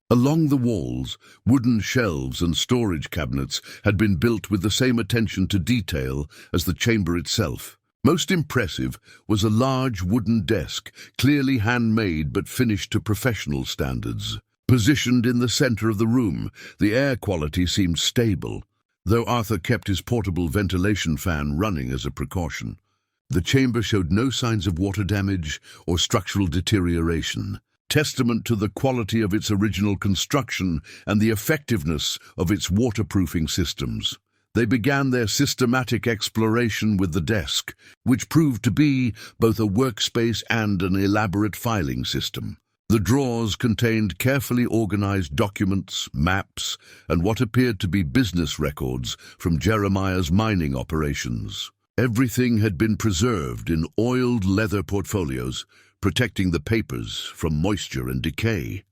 Along the walls, wooden shelves and storage cabinets had been built with the same attention to detail as the chamber itself. Most impressive was a large wooden desk, clearly handmade but finished to professional standards. Positioned in the center of the room, the air quality seemed stable, though Arthur kept his portable ventilation fan running as a precaution. The chamber showed no signs of water damage or structural deterioration, testament to the quality of its original construction and the effectiveness of its waterproofing systems. They began their systematic exploration with the desk, which proved to be both a workspace and an elaborate filing system. The drawers contained carefully organized documents, maps, and what appeared to be business records from Jeremiah's mining operations. Everything had been preserved in oiled leather portfolios, protecting the papers from moisture and decay.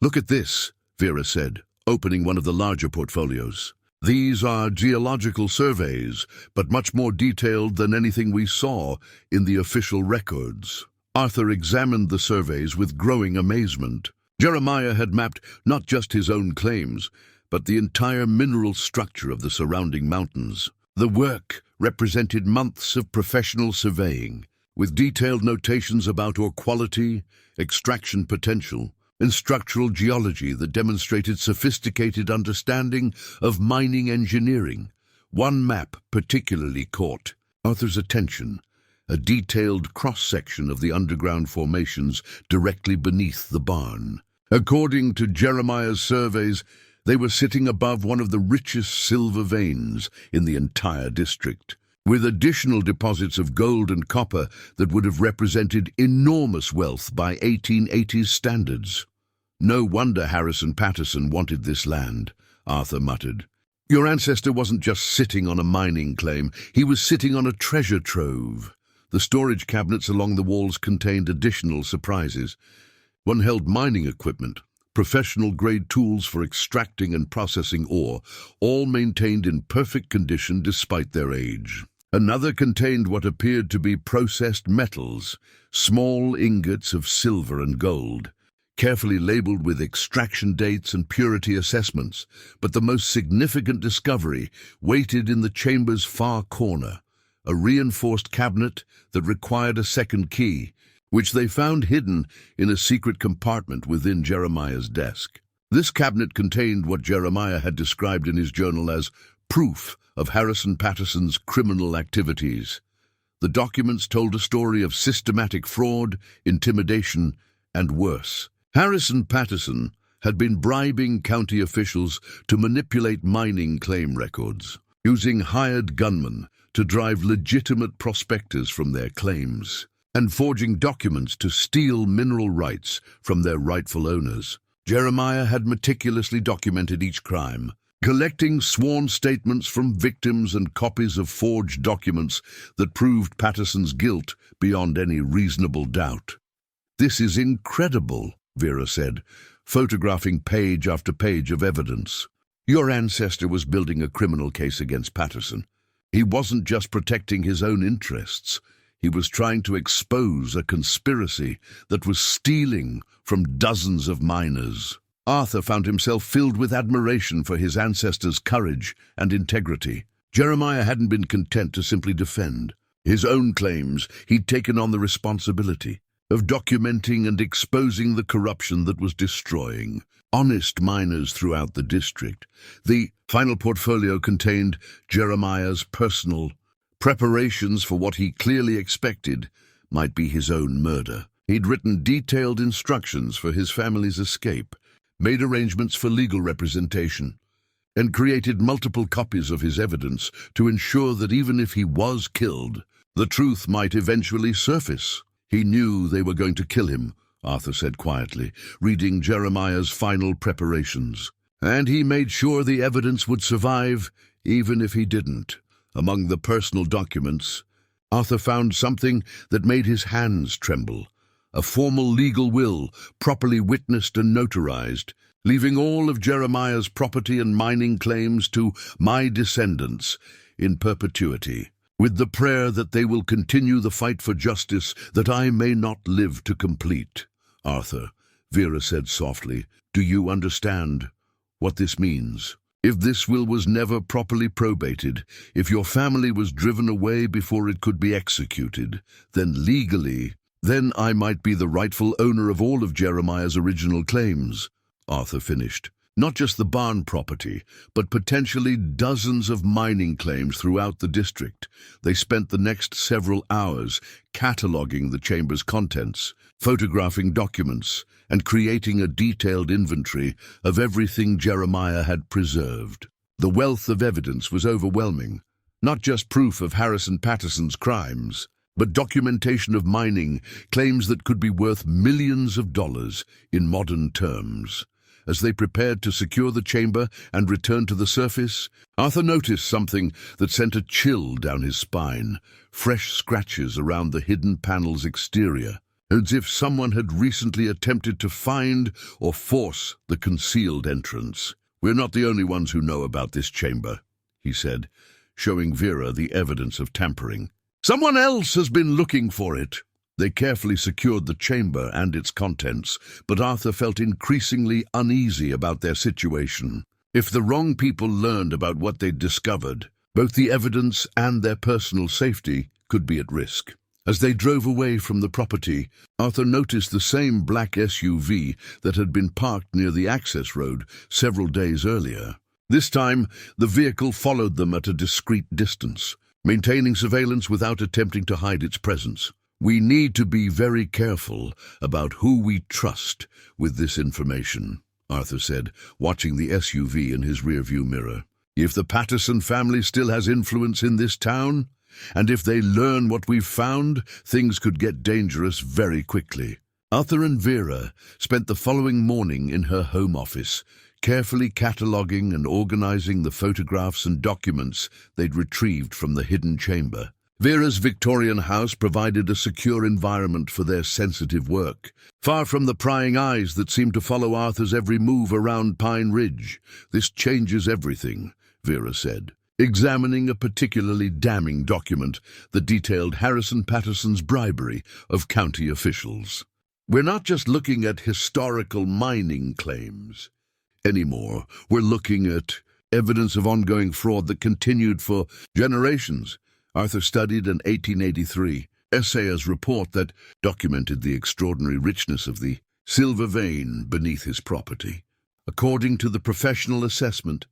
"Look at this," Vera said, opening one of the larger portfolios. These are geological surveys, but much more detailed than anything we saw in the official records. Arthur examined the surveys with growing amazement. Jeremiah had mapped not just his own claims, but the entire mineral structure of the surrounding mountains. The work represented months of professional surveying, with detailed notations about ore quality, extraction potential, and structural geology that demonstrated sophisticated understanding of mining engineering. One map particularly caught Arthur's attention, a detailed cross-section of the underground formations directly beneath the barn. According to Jeremiah's surveys, they were sitting above one of the richest silver veins in the entire district, with additional deposits of gold and copper that would have represented enormous wealth by 1880s standards. "No wonder Harrison Patterson wanted this land," Arthur muttered. "Your ancestor wasn't just sitting on a mining claim, he was sitting on a treasure trove." The storage cabinets along the walls contained additional surprises. One held mining equipment, professional-grade tools for extracting and processing ore, all maintained in perfect condition despite their age. Another contained what appeared to be processed metals, small ingots of silver and gold, carefully labeled with extraction dates and purity assessments. But the most significant discovery waited in the chamber's far corner, a reinforced cabinet that required a second key, which they found hidden in a secret compartment within Jeremiah's desk. This cabinet contained what Jeremiah had described in his journal as proof of Harrison Patterson's criminal activities. The documents told a story of systematic fraud, intimidation, and worse. Harrison Patterson had been bribing county officials to manipulate mining claim records, using hired gunmen to drive legitimate prospectors from their claims, and forging documents to steal mineral rights from their rightful owners. Jeremiah had meticulously documented each crime, collecting sworn statements from victims and copies of forged documents that proved Patterson's guilt beyond any reasonable doubt. "This is incredible," Vera said, photographing page after page of evidence. "Your ancestor was building a criminal case against Patterson. He wasn't just protecting his own interests. He was trying to expose a conspiracy that was stealing from dozens of miners." Arthur found himself filled with admiration for his ancestor's courage and integrity. Jeremiah hadn't been content to simply defend his own claims. He'd taken on the responsibility of documenting and exposing the corruption that was destroying honest miners throughout the district. The final portfolio contained Jeremiah's personal preparations for what he clearly expected might be his own murder. He'd written detailed instructions for his family's escape, made arrangements for legal representation, and created multiple copies of his evidence to ensure that even if he was killed, the truth might eventually surface. "He knew they were going to kill him," Arthur said quietly, reading Jeremiah's final preparations. "And he made sure the evidence would survive, even if he didn't." Among the personal documents, Arthur found something that made his hands tremble. A formal legal will, properly witnessed and notarized, leaving all of Jeremiah's property and mining claims to "my descendants" in perpetuity, with the prayer that they will continue the fight for justice that I may not live to complete. "Arthur," Vera said softly, "do you understand what this means? If this will was never properly probated, if your family was driven away before it could be executed, then legally, then I might be the rightful owner of all of Jeremiah's original claims," Arthur finished. "Not just the barn property, but potentially dozens of mining claims throughout the district." They spent the next several hours cataloging the chamber's contents, photographing documents, and creating a detailed inventory of everything Jeremiah had preserved. The wealth of evidence was overwhelming, not just proof of Harrison Patterson's crimes, but documentation of mining claims that could be worth millions of dollars in modern terms. As they prepared to secure the chamber and return to the surface, Arthur noticed something that sent a chill down his spine: fresh scratches around the hidden panel's exterior, as if someone had recently attempted to find or force the concealed entrance. "We're not the only ones who know about this chamber," he said, showing Vera the evidence of tampering. "Someone else has been looking for it." They carefully secured the chamber and its contents, but Arthur felt increasingly uneasy about their situation. If the wrong people learned about what they'd discovered, both the evidence and their personal safety could be at risk. As they drove away from the property, Arthur noticed the same black SUV that had been parked near the access road several days earlier. This time, the vehicle followed them at a discreet distance, maintaining surveillance without attempting to hide its presence. "We need to be very careful about who we trust with this information," Arthur said, watching the SUV in his rearview mirror. "If the Patterson family still has influence in this town, and if they learn what we've found, things could get dangerous very quickly." Arthur and Vera spent the following morning in her home office, carefully cataloguing and organizing the photographs and documents they'd retrieved from the hidden chamber. Vera's Victorian house provided a secure environment for their sensitive work, far from the prying eyes that seemed to follow Arthur's every move around Pine Ridge. "This changes everything," Vera said, examining a particularly damning document that detailed Harrison Patterson's bribery of county officials. "We're not just looking at historical mining claims anymore. We're looking at evidence of ongoing fraud that continued for generations." Arthur studied an 1883 assayer's report that documented the extraordinary richness of the silver vein beneath his property. According to the professional assessment,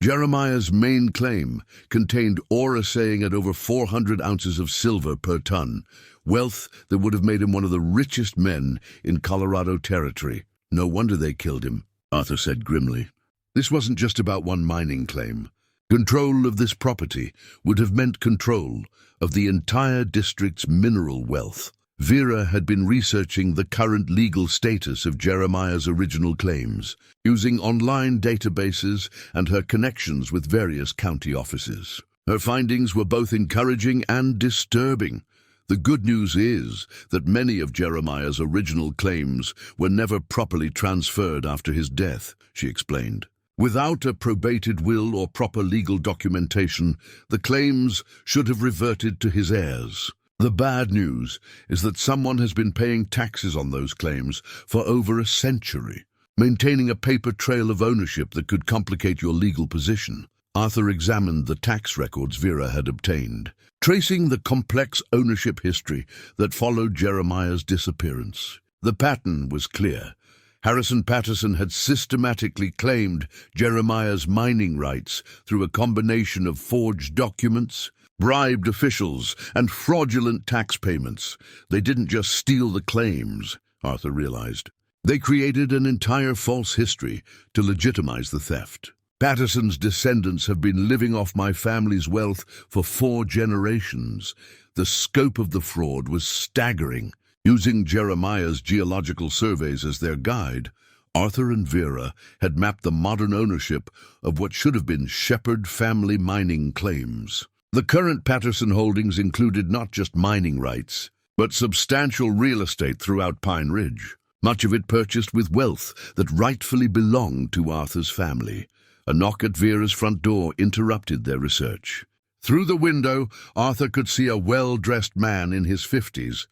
Jeremiah's main claim contained ore assaying at over 400 ounces of silver per ton, wealth that would have made him one of the richest men in Colorado Territory. "No wonder they killed him," Arthur said grimly. "This wasn't just about one mining claim. Control of this property would have meant control of the entire district's mineral wealth." Vera had been researching the current legal status of Jeremiah's original claims, using online databases and her connections with various county offices. Her findings were both encouraging and disturbing. The good news is that many of Jeremiah's original claims were never properly transferred after his death, she explained. Without a probated will or proper legal documentation, the claims should have reverted to his heirs. The bad news is that someone has been paying taxes on those claims for over a century, maintaining a paper trail of ownership that could complicate your legal position. Arthur examined the tax records Vera had obtained, tracing the complex ownership history that followed Jeremiah's disappearance. The pattern was clear. Harrison Patterson had systematically claimed Jeremiah's mining rights through a combination of forged documents, bribed officials, and fraudulent tax payments. They didn't just steal the claims, Arthur realized. They created an entire false history to legitimize the theft. "Patterson's descendants have been living off my family's wealth for 4 generations. The scope of the fraud was staggering. Using Jeremiah's geological surveys as their guide, Arthur and Vera had mapped the modern ownership of what should have been Shepherd family mining claims. The current Patterson holdings included not just mining rights, but substantial real estate throughout Pine Ridge, much of it purchased with wealth that rightfully belonged to Arthur's family. A knock at Vera's front door interrupted their research. Through the window, Arthur could see a well-dressed man in his 50s,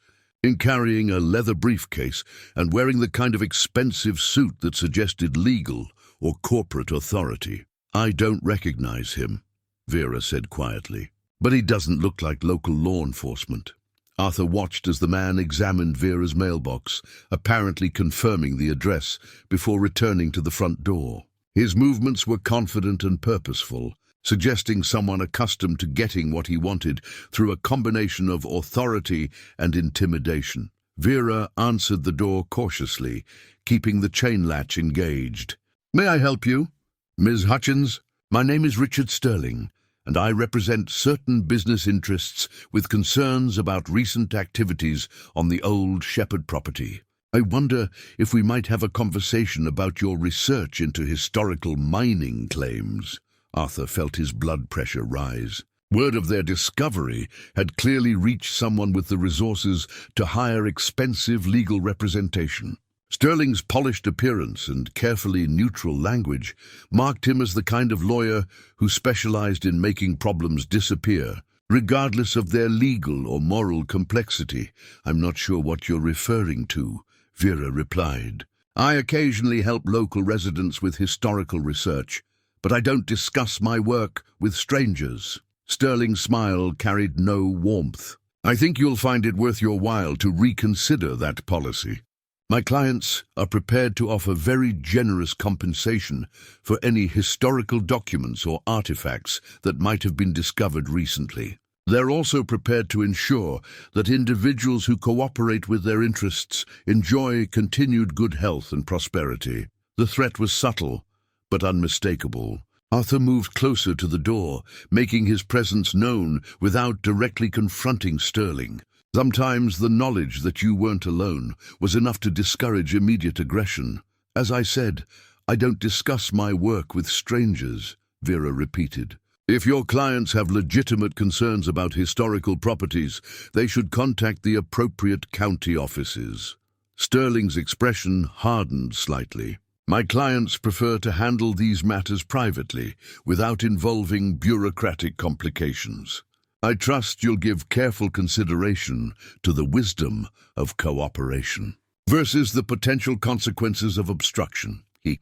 carrying a leather briefcase and wearing the kind of expensive suit that suggested legal or corporate authority. "I don't recognize him," Vera said quietly. "But he doesn't look like local law enforcement." Arthur watched as the man examined Vera's mailbox, apparently confirming the address before returning to the front door. His movements were confident and purposeful, suggesting someone accustomed to getting what he wanted through a combination of authority and intimidation. Vera answered the door cautiously, keeping the chain latch engaged. "May I help you, Ms. Hutchins? My name is Richard Sterling, and I represent certain business interests with concerns about recent activities on the old Shepherd property. I wonder if we might have a conversation about your research into historical mining claims." Arthur felt his blood pressure rise. Word of their discovery had clearly reached someone with the resources to hire expensive legal representation. Sterling's polished appearance and carefully neutral language marked him as the kind of lawyer who specialized in making problems disappear, regardless of their legal or moral complexity. "I'm not sure what you're referring to," Vera replied. "I occasionally help local residents with historical research, but I don't discuss my work with strangers." Sterling's smile carried no warmth. "I think you'll find it worth your while to reconsider that policy. My clients are prepared to offer very generous compensation for any historical documents or artifacts that might have been discovered recently. They're also prepared to ensure that individuals who cooperate with their interests enjoy continued good health and prosperity." The threat was subtle, but unmistakable. Arthur moved closer to the door, making his presence known without directly confronting Sterling. "Sometimes the knowledge that you weren't alone was enough to discourage immediate aggression. As I said, I don't discuss my work with strangers," Vera repeated. "If your clients have legitimate concerns about historical properties, they should contact the appropriate county offices." Sterling's expression hardened slightly. "My clients prefer to handle these matters privately, without involving bureaucratic complications. I trust you'll give careful consideration to the wisdom of cooperation versus the potential consequences of obstruction." He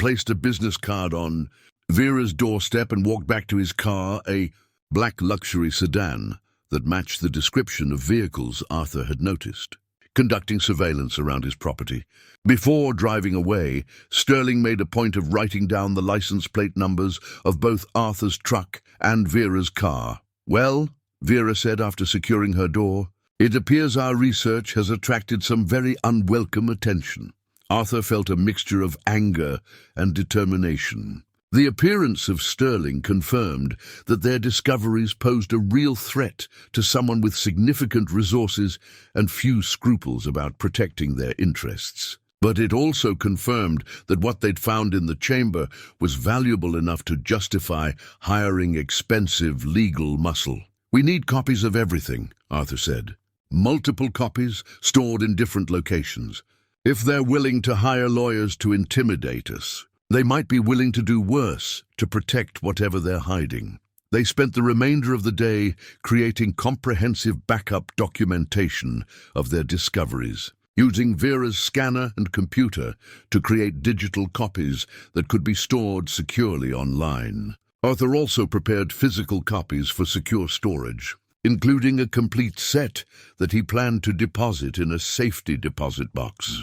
placed a business card on Vera's doorstep and walked back to his car, a black luxury sedan that matched the description of vehicles Arthur had noticed, conducting surveillance around his property. Before driving away, Sterling made a point of writing down the license plate numbers of both Arthur's truck and Vera's car. "Well," Vera said after securing her door, "it appears our research has attracted some very unwelcome attention." Arthur felt a mixture of anger and determination. The appearance of Sterling confirmed that their discoveries posed a real threat to someone with significant resources and few scruples about protecting their interests. But it also confirmed that what they'd found in the chamber was valuable enough to justify hiring expensive legal muscle. "We need copies of everything," Arthur said. "Multiple copies stored in different locations. If they're willing to hire lawyers to intimidate us, they might be willing to do worse to protect whatever they're hiding." They spent the remainder of the day creating comprehensive backup documentation of their discoveries, using Vera's scanner and computer to create digital copies that could be stored securely online. Arthur also prepared physical copies for secure storage, including a complete set that he planned to deposit in a safety deposit box.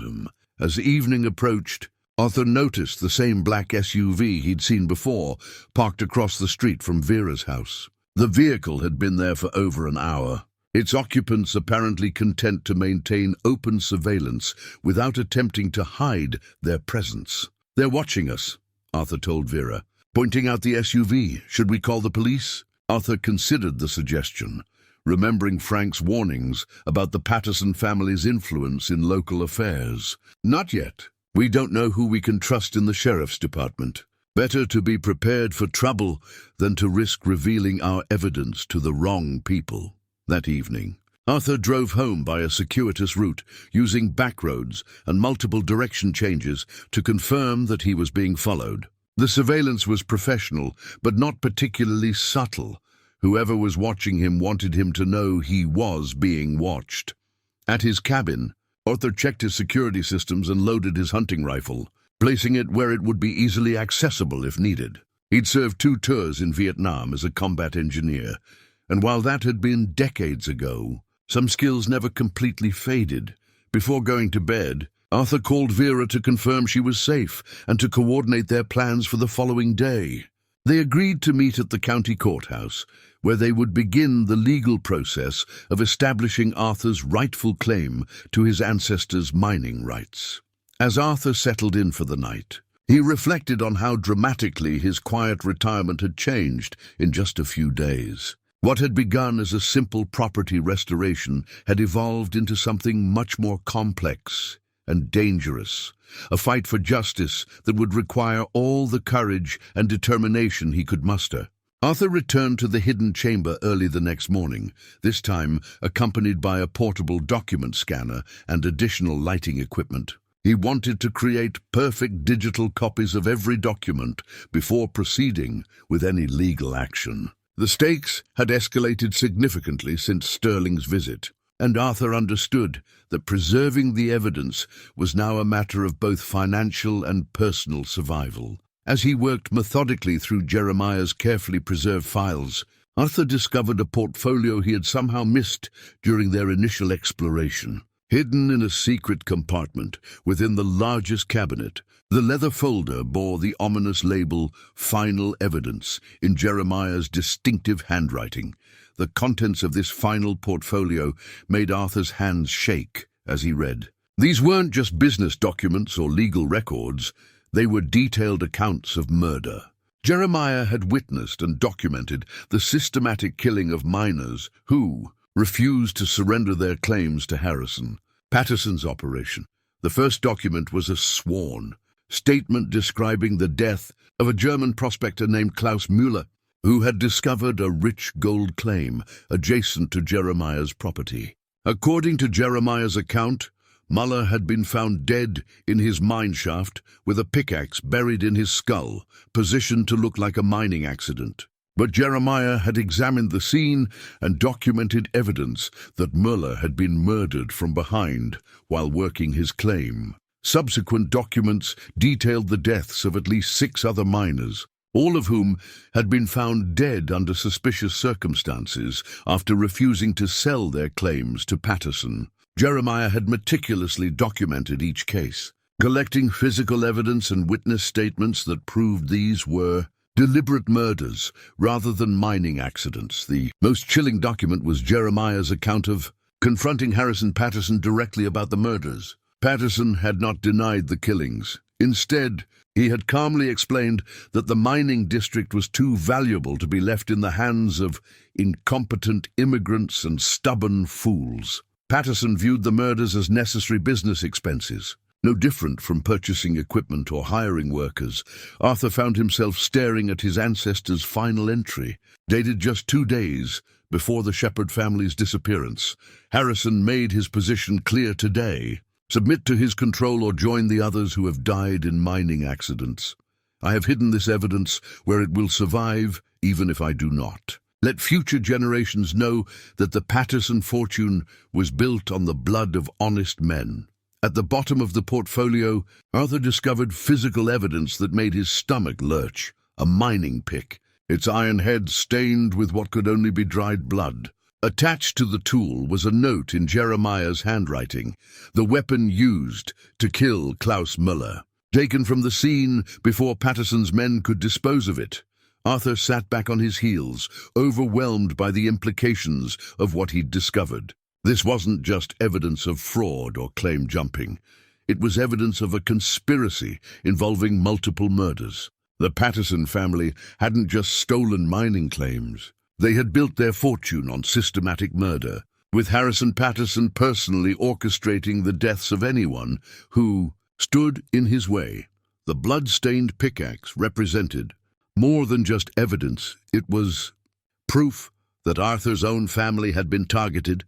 As evening approached, Arthur noticed the same black SUV he'd seen before, parked across the street from Vera's house. The vehicle had been there for over an hour, its occupants apparently content to maintain open surveillance without attempting to hide their presence. "They're watching us," Arthur told Vera, pointing out the SUV. "Should we call the police?" Arthur considered the suggestion, remembering Frank's warnings about the Patterson family's influence in local affairs. "Not yet. We don't know who we can trust in the sheriff's department. Better to be prepared for trouble than to risk revealing our evidence to the wrong people." That evening, Arthur drove home by a circuitous route, using back roads and multiple direction changes to confirm that he was being followed. The surveillance was professional, but not particularly subtle. Whoever was watching him wanted him to know he was being watched. At his cabin, Arthur checked his security systems and loaded his hunting rifle, placing it where it would be easily accessible if needed. He'd served 2 tours in Vietnam as a combat engineer, and while that had been decades ago, some skills never completely faded. Before going to bed, Arthur called Vera to confirm she was safe and to coordinate their plans for the following day. They agreed to meet at the county courthouse, where they would begin the legal process of establishing Arthur's rightful claim to his ancestors' mining rights. As Arthur settled in for the night, he reflected on how dramatically his quiet retirement had changed in just a few days. What had begun as a simple property restoration had evolved into something much more complex and dangerous, a fight for justice that would require all the courage and determination he could muster. Arthur returned to the hidden chamber early the next morning, this time accompanied by a portable document scanner and additional lighting equipment. He wanted to create perfect digital copies of every document before proceeding with any legal action. The stakes had escalated significantly since Sterling's visit, and Arthur understood that preserving the evidence was now a matter of both financial and personal survival. As he worked methodically through Jeremiah's carefully preserved files, Arthur discovered a portfolio he had somehow missed during their initial exploration. Hidden in a secret compartment within the largest cabinet, the leather folder bore the ominous label "Final Evidence" in Jeremiah's distinctive handwriting. The contents of this final portfolio made Arthur's hands shake as he read. These weren't just business documents or legal records, they were detailed accounts of murder. Jeremiah had witnessed and documented the systematic killing of miners who refused to surrender their claims to Harrison. Patterson's operation. The first document was a sworn statement describing the death of a German prospector named Klaus Müller, who had discovered a rich gold claim adjacent to Jeremiah's property. According to Jeremiah's account, Müller had been found dead in his mine shaft with a pickaxe buried in his skull, positioned to look like a mining accident. But Jeremiah had examined the scene and documented evidence that Müller had been murdered from behind while working his claim. Subsequent documents detailed the deaths of at least 6 other miners, all of whom had been found dead under suspicious circumstances after refusing to sell their claims to Patterson. Jeremiah had meticulously documented each case, collecting physical evidence and witness statements that proved these were deliberate murders rather than mining accidents. The most chilling document was Jeremiah's account of confronting Harrison Patterson directly about the murders. Patterson had not denied the killings. Instead, he had calmly explained that the mining district was too valuable to be left in the hands of incompetent immigrants and stubborn fools. Patterson viewed the murders as necessary business expenses. No different from purchasing equipment or hiring workers, Arthur found himself staring at his ancestor's final entry, dated just 2 days before the Shepherd family's disappearance. Harrison made his position clear today. Submit to his control or join the others who have died in mining accidents. I have hidden this evidence where it will survive, even if I do not. Let future generations know that the Patterson fortune was built on the blood of honest men. At the bottom of the portfolio, Arthur discovered physical evidence that made his stomach lurch. A mining pick, its iron head stained with what could only be dried blood. Attached to the tool was a note in Jeremiah's handwriting, the weapon used to kill Klaus Müller, taken from the scene before Patterson's men could dispose of it. Arthur sat back on his heels, overwhelmed by the implications of what he'd discovered. This wasn't just evidence of fraud or claim jumping. It was evidence of a conspiracy involving multiple murders. The Patterson family hadn't just stolen mining claims. They had built their fortune on systematic murder, with Harrison Patterson personally orchestrating the deaths of anyone who stood in his way. The blood-stained pickaxe represented more than just evidence. It was proof that Arthur's own family had been targeted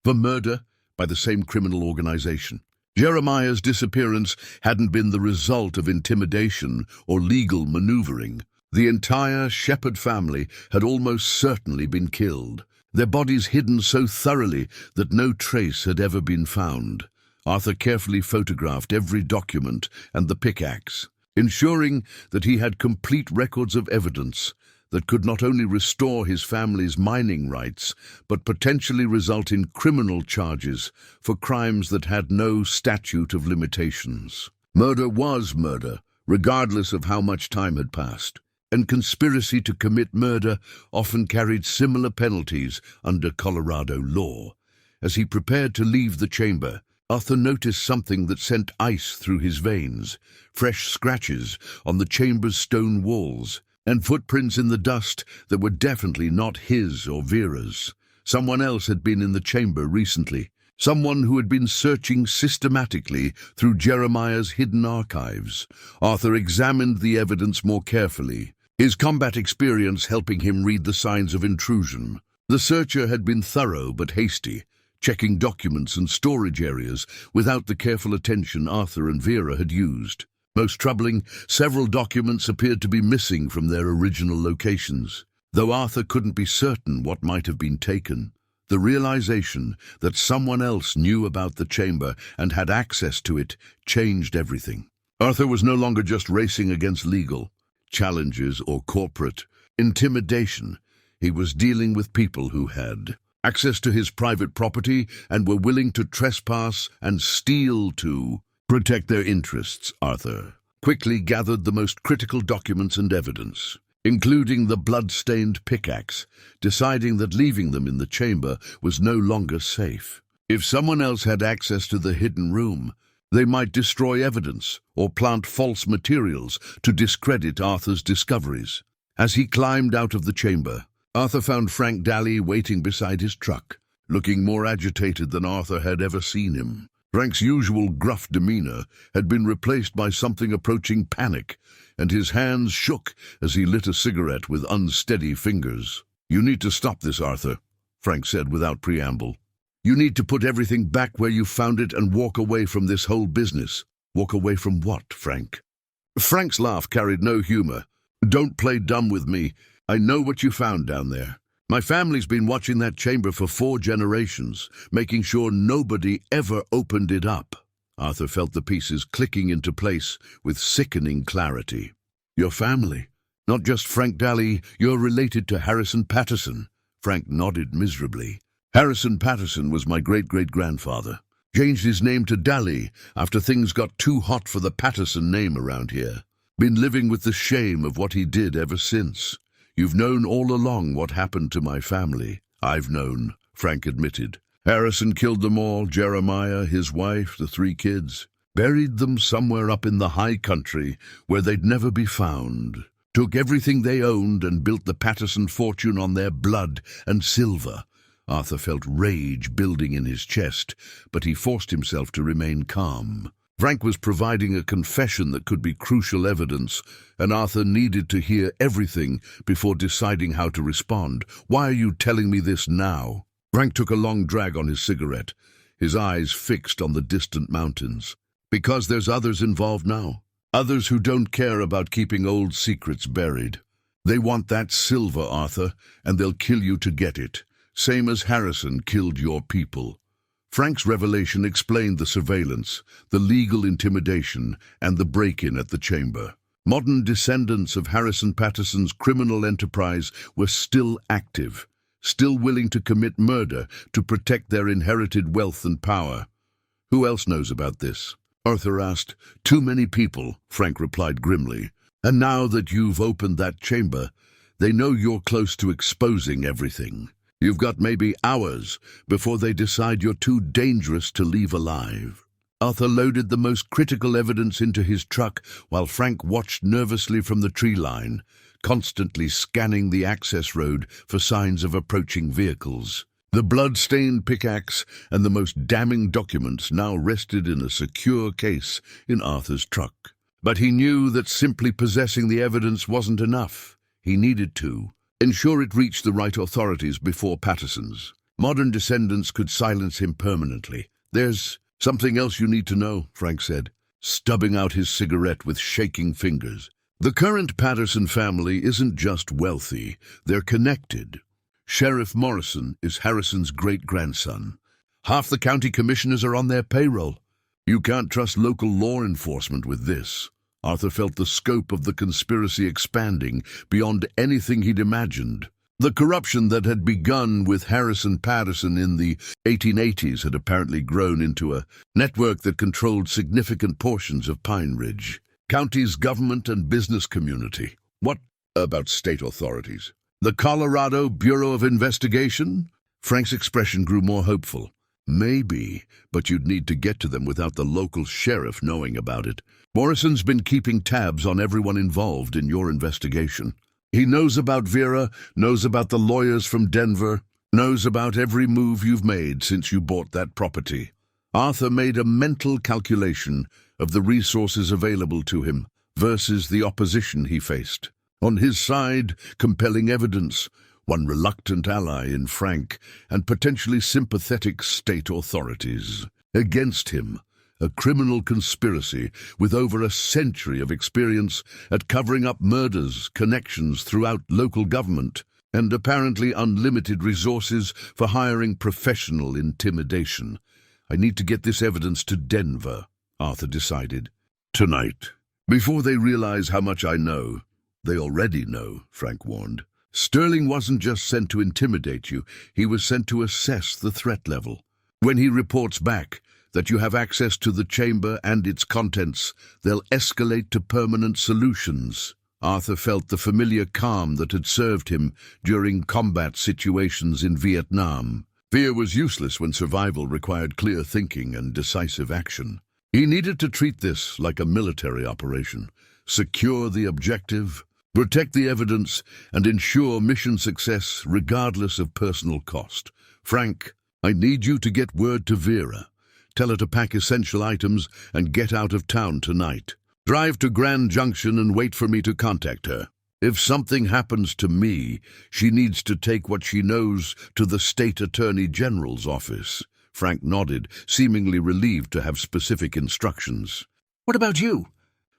for murder by the same criminal organization. Jeremiah's disappearance hadn't been the result of intimidation or legal maneuvering. The entire Shepherd family had almost certainly been killed, their bodies hidden so thoroughly that no trace had ever been found. Arthur carefully photographed every document and the pickaxe, ensuring that he had complete records of evidence that could not only restore his family's mining rights, but potentially result in criminal charges for crimes that had no statute of limitations. Murder was murder, regardless of how much time had passed, and conspiracy to commit murder often carried similar penalties under Colorado law. As he prepared to leave the chamber, Arthur noticed something that sent ice through his veins: fresh scratches on the chamber's stone walls, and footprints in the dust that were definitely not his or Vera's. Someone else had been in the chamber recently, someone who had been searching systematically through Jeremiah's hidden archives. Arthur examined the evidence more carefully, his combat experience helping him read the signs of intrusion. The searcher had been thorough but hasty, checking documents and storage areas without the careful attention Arthur and Vera had used. Most troubling, several documents appeared to be missing from their original locations. Though Arthur couldn't be certain what might have been taken, the realization that someone else knew about the chamber and had access to it changed everything. Arthur was no longer just racing against legal challenges or corporate intimidation. He was dealing with people who had access to his private property and were willing to trespass and steal to protect their interests. Arthur quickly gathered the most critical documents and evidence, including the blood-stained pickaxe, deciding that leaving them in the chamber was no longer safe. If someone else had access to the hidden room, they might destroy evidence or plant false materials to discredit Arthur's discoveries. As he climbed out of the chamber, Arthur found Frank Dalley waiting beside his truck, looking more agitated than Arthur had ever seen him. Frank's usual gruff demeanor had been replaced by something approaching panic, and his hands shook as he lit a cigarette with unsteady fingers. "You need to stop this, Arthur," Frank said without preamble. "You need to put everything back where you found it and walk away from this whole business." "Walk away from what, Frank?" Frank's laugh carried no humor. "Don't play dumb with me. I know what you found down there. My family's been watching that chamber for 4 generations, making sure nobody ever opened it up." Arthur felt the pieces clicking into place with sickening clarity. "Your family? Not just Frank Dalley, you're related to Harrison Patterson." Frank nodded miserably. "Harrison Patterson was my great-great-grandfather. Changed his name to Dalley after things got too hot for the Patterson name around here. Been living with the shame of what he did ever since. You've known all along what happened to my family." "I've known," Frank admitted. "Harrison killed them all, Jeremiah, his wife, the 3 kids. Buried them somewhere up in the high country where they'd never be found. Took everything they owned and built the Patterson fortune on their blood and silver." Arthur felt rage building in his chest, but he forced himself to remain calm. Frank was providing a confession that could be crucial evidence, and Arthur needed to hear everything before deciding how to respond. "Why are you telling me this now?" Frank took a long drag on his cigarette, his eyes fixed on the distant mountains. "Because there's others involved now. Others who don't care about keeping old secrets buried. They want that silver, Arthur, and they'll kill you to get it, same as Harrison killed your people." Frank's revelation explained the surveillance, the legal intimidation, and the break-in at the chamber. Modern descendants of Harrison Patterson's criminal enterprise were still active, still willing to commit murder to protect their inherited wealth and power. "Who else knows about this?" Arthur asked. "Too many people," Frank replied grimly. "And now that you've opened that chamber, they know you're close to exposing everything. You've got maybe hours before they decide you're too dangerous to leave alive." Arthur loaded the most critical evidence into his truck while Frank watched nervously from the tree line, constantly scanning the access road for signs of approaching vehicles. The blood-stained pickaxe and the most damning documents now rested in a secure case in Arthur's truck. But he knew that simply possessing the evidence wasn't enough. He needed to ensure it reached the right authorities before Patterson's. Modern descendants could silence him permanently. "There's something else you need to know," Frank said, stubbing out his cigarette with shaking fingers. "The current Patterson family isn't just wealthy, they're connected. Sheriff Morrison is Harrison's great-grandson. Half the county commissioners are on their payroll. You can't trust local law enforcement with this." Arthur felt the scope of the conspiracy expanding beyond anything he'd imagined. The corruption that had begun with Harrison Patterson in the 1880s had apparently grown into a network that controlled significant portions of Pine Ridge, county's government and business community. "What about state authorities? The Colorado Bureau of Investigation?" Frank's expression grew more hopeful. "Maybe, but you'd need to get to them without the local sheriff knowing about it. Morrison's been keeping tabs on everyone involved in your investigation. He knows about Vera, knows about the lawyers from Denver, knows about every move you've made since you bought that property." Arthur made a mental calculation of the resources available to him versus the opposition he faced. On his side, compelling evidence, one reluctant ally in Frank, and potentially sympathetic state authorities. Against him, a criminal conspiracy with over a century of experience at covering up murders, connections throughout local government, and apparently unlimited resources for hiring professional intimidation. I need to get this evidence to Denver, Arthur decided. Tonight. Before they realize how much I know. They already know, Frank warned. Sterling wasn't just sent to intimidate you, he was sent to assess the threat level. When he reports back that you have access to the chamber and its contents, they'll escalate to permanent solutions. Arthur felt the familiar calm that had served him during combat situations in Vietnam. Fear was useless when survival required clear thinking and decisive action. He needed to treat this like a military operation. Secure the objective, protect the evidence, and ensure mission success regardless of personal cost. Frank, I need you to get word to Vera. Tell her to pack essential items and get out of town tonight. Drive to Grand Junction and wait for me to contact her. If something happens to me, she needs to take what she knows to the State Attorney General's office. Frank nodded, seemingly relieved to have specific instructions. What about you?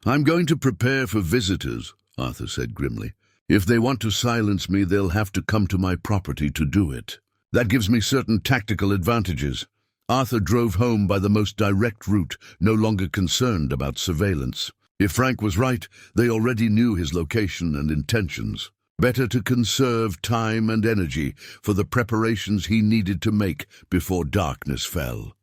I'm going to prepare for visitors, Arthur said grimly. If they want to silence me, they'll have to come to my property to do it. That gives me certain tactical advantages. Arthur drove home by the most direct route, no longer concerned about surveillance. If Frank was right, they already knew his location and intentions. Better to conserve time and energy for the preparations he needed to make before darkness fell.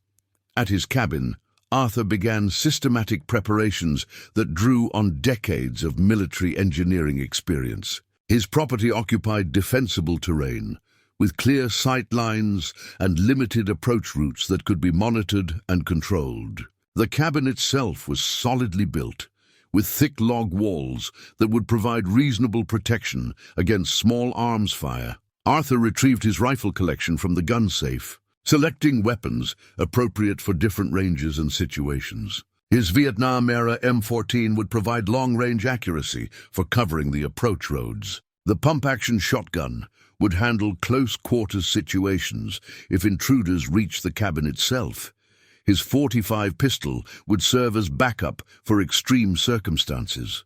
At his cabin, Arthur began systematic preparations that drew on decades of military engineering experience. His property occupied defensible terrain, with clear sight lines and limited approach routes that could be monitored and controlled. The cabin itself was solidly built, with thick log walls that would provide reasonable protection against small arms fire. Arthur retrieved his rifle collection from the gun safe, selecting weapons appropriate for different ranges and situations. His Vietnam-era M14 would provide long-range accuracy for covering the approach roads. The pump-action shotgun would handle close-quarters situations if intruders reached the cabin itself. His .45 pistol would serve as backup for extreme circumstances.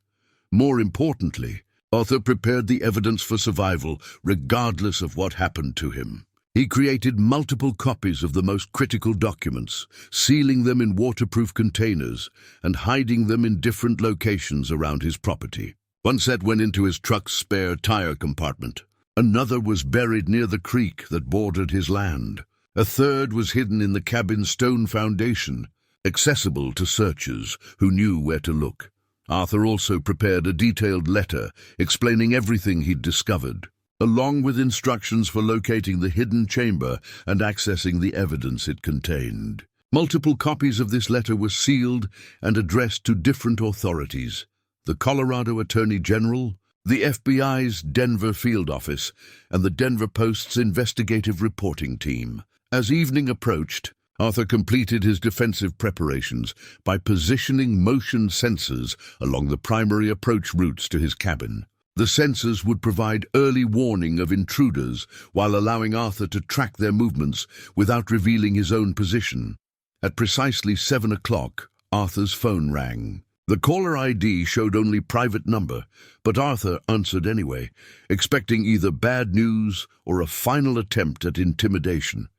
More importantly, Arthur prepared the evidence for survival regardless of what happened to him. He created multiple copies of the most critical documents, sealing them in waterproof containers and hiding them in different locations around his property. One set went into his truck's spare tire compartment. Another was buried near the creek that bordered his land. A third was hidden in the cabin's stone foundation, accessible to searchers who knew where to look. Arthur also prepared a detailed letter explaining everything he'd discovered, along with instructions for locating the hidden chamber and accessing the evidence it contained. Multiple copies of this letter were sealed and addressed to different authorities: the Colorado Attorney General, the FBI's Denver field office, and the Denver Post's investigative reporting team. As evening approached, Arthur completed his defensive preparations by positioning motion sensors along the primary approach routes to his cabin. The sensors would provide early warning of intruders while allowing Arthur to track their movements without revealing his own position. At precisely 7 o'clock, Arthur's phone rang. The caller ID showed only private number, but Arthur answered anyway, expecting either bad news or a final attempt at intimidation.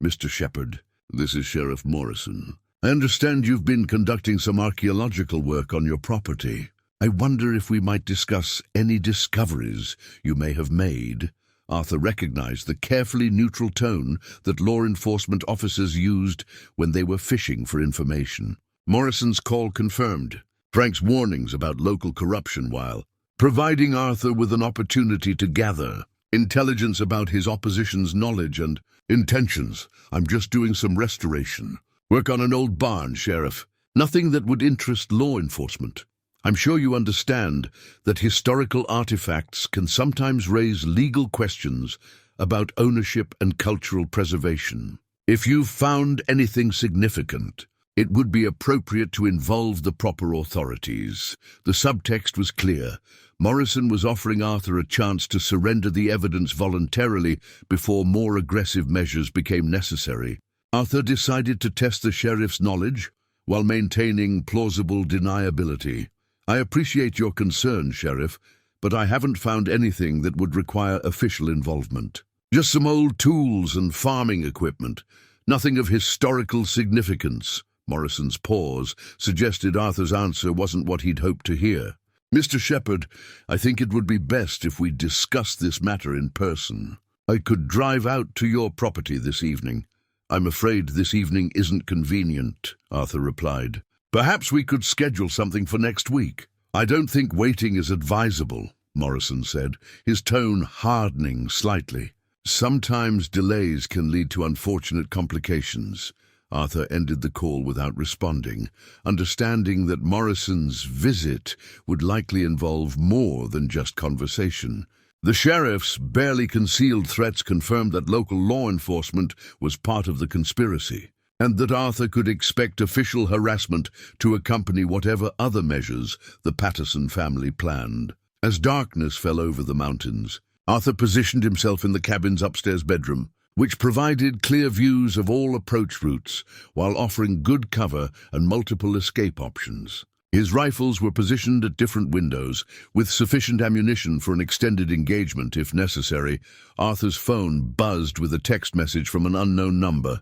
Mr. Shepard, this is Sheriff Morrison. I understand you've been conducting some archaeological work on your property. I wonder if we might discuss any discoveries you may have made. Arthur recognized the carefully neutral tone that law enforcement officers used when they were fishing for information. Morrison's call confirmed Frank's warnings about local corruption while providing Arthur with an opportunity to gather intelligence about his opposition's knowledge and intentions. I'm just doing some restoration. Work on an old barn, Sheriff. Nothing that would interest law enforcement. I'm sure you understand that historical artifacts can sometimes raise legal questions about ownership and cultural preservation. If you've found anything significant, It would be appropriate to involve the proper authorities. The subtext was clear. Morrison was offering Arthur a chance to surrender the evidence voluntarily before more aggressive measures became necessary. Arthur decided to test the sheriff's knowledge while maintaining plausible deniability. "I appreciate your concern, Sheriff, but I haven't found anything that would require official involvement. Just some old tools and farming equipment. Nothing of historical significance." Morrison's pause suggested Arthur's answer wasn't what he'd hoped to hear. "Mr. Shepherd, I think it would be best if we discuss this matter in person. I could drive out to your property this evening." "I'm afraid this evening isn't convenient," Arthur replied. "Perhaps we could schedule something for next week." "I don't think waiting is advisable," Morrison said, his tone hardening slightly. "Sometimes delays can lead to unfortunate complications." Arthur ended the call without responding, understanding that Morrison's visit would likely involve more than just conversation. The sheriff's barely concealed threats confirmed that local law enforcement was part of the conspiracy, and that Arthur could expect official harassment to accompany whatever other measures the Patterson family planned. As darkness fell over the mountains, Arthur positioned himself in the cabin's upstairs bedroom, which provided clear views of all approach routes while offering good cover and multiple escape options. His rifles were positioned at different windows, with sufficient ammunition for an extended engagement if necessary. Arthur's phone buzzed with a text message from an unknown number.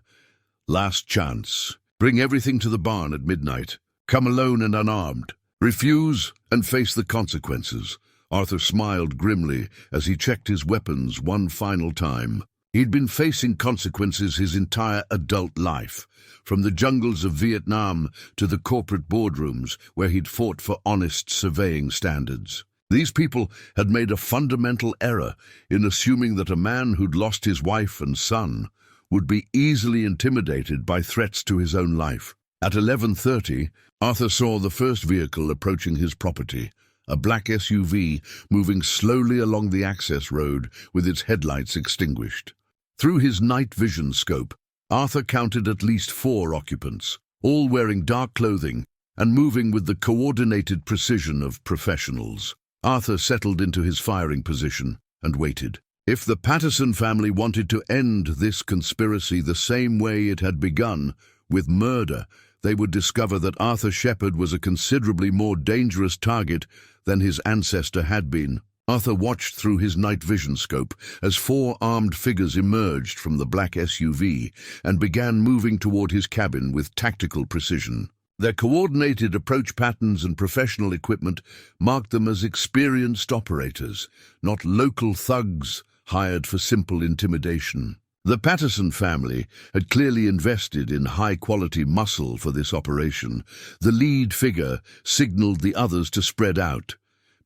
"Last chance. Bring everything to the barn at midnight. Come alone and unarmed. Refuse and face the consequences." Arthur smiled grimly as he checked his weapons one final time. He'd been facing consequences his entire adult life, from the jungles of Vietnam to the corporate boardrooms where he'd fought for honest surveying standards. These people had made a fundamental error in assuming that a man who'd lost his wife and son would be easily intimidated by threats to his own life. At 11:30, Arthur saw the first vehicle approaching his property, a black SUV moving slowly along the access road with its headlights extinguished. Through his night vision scope, Arthur counted at least 4 occupants, all wearing dark clothing and moving with the coordinated precision of professionals. Arthur settled into his firing position and waited. If the Patterson family wanted to end this conspiracy the same way it had begun, with murder, they would discover that Arthur Shepherd was a considerably more dangerous target than his ancestor had been. Arthur watched through his night vision scope as 4 armed figures emerged from the black SUV and began moving toward his cabin with tactical precision. Their coordinated approach patterns and professional equipment marked them as experienced operators, not local thugs hired for simple intimidation. The Patterson family had clearly invested in high-quality muscle for this operation. The lead figure signaled the others to spread out,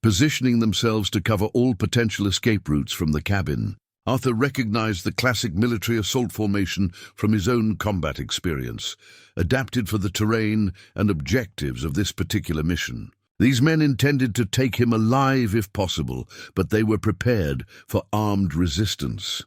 positioning themselves to cover all potential escape routes from the cabin. Arthur recognized the classic military assault formation from his own combat experience, adapted for the terrain and objectives of this particular mission. These men intended to take him alive if possible, but they were prepared for armed resistance.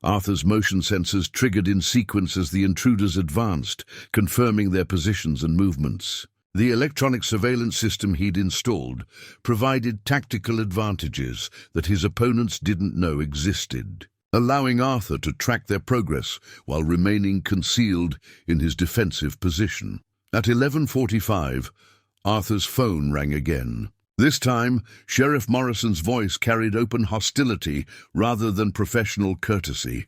Arthur's motion sensors triggered in sequence as the intruders advanced, confirming their positions and movements. The electronic surveillance system he'd installed provided tactical advantages that his opponents didn't know existed, allowing Arthur to track their progress while remaining concealed in his defensive position. At 11:45, Arthur's phone rang again. This time, Sheriff Morrison's voice carried open hostility rather than professional courtesy.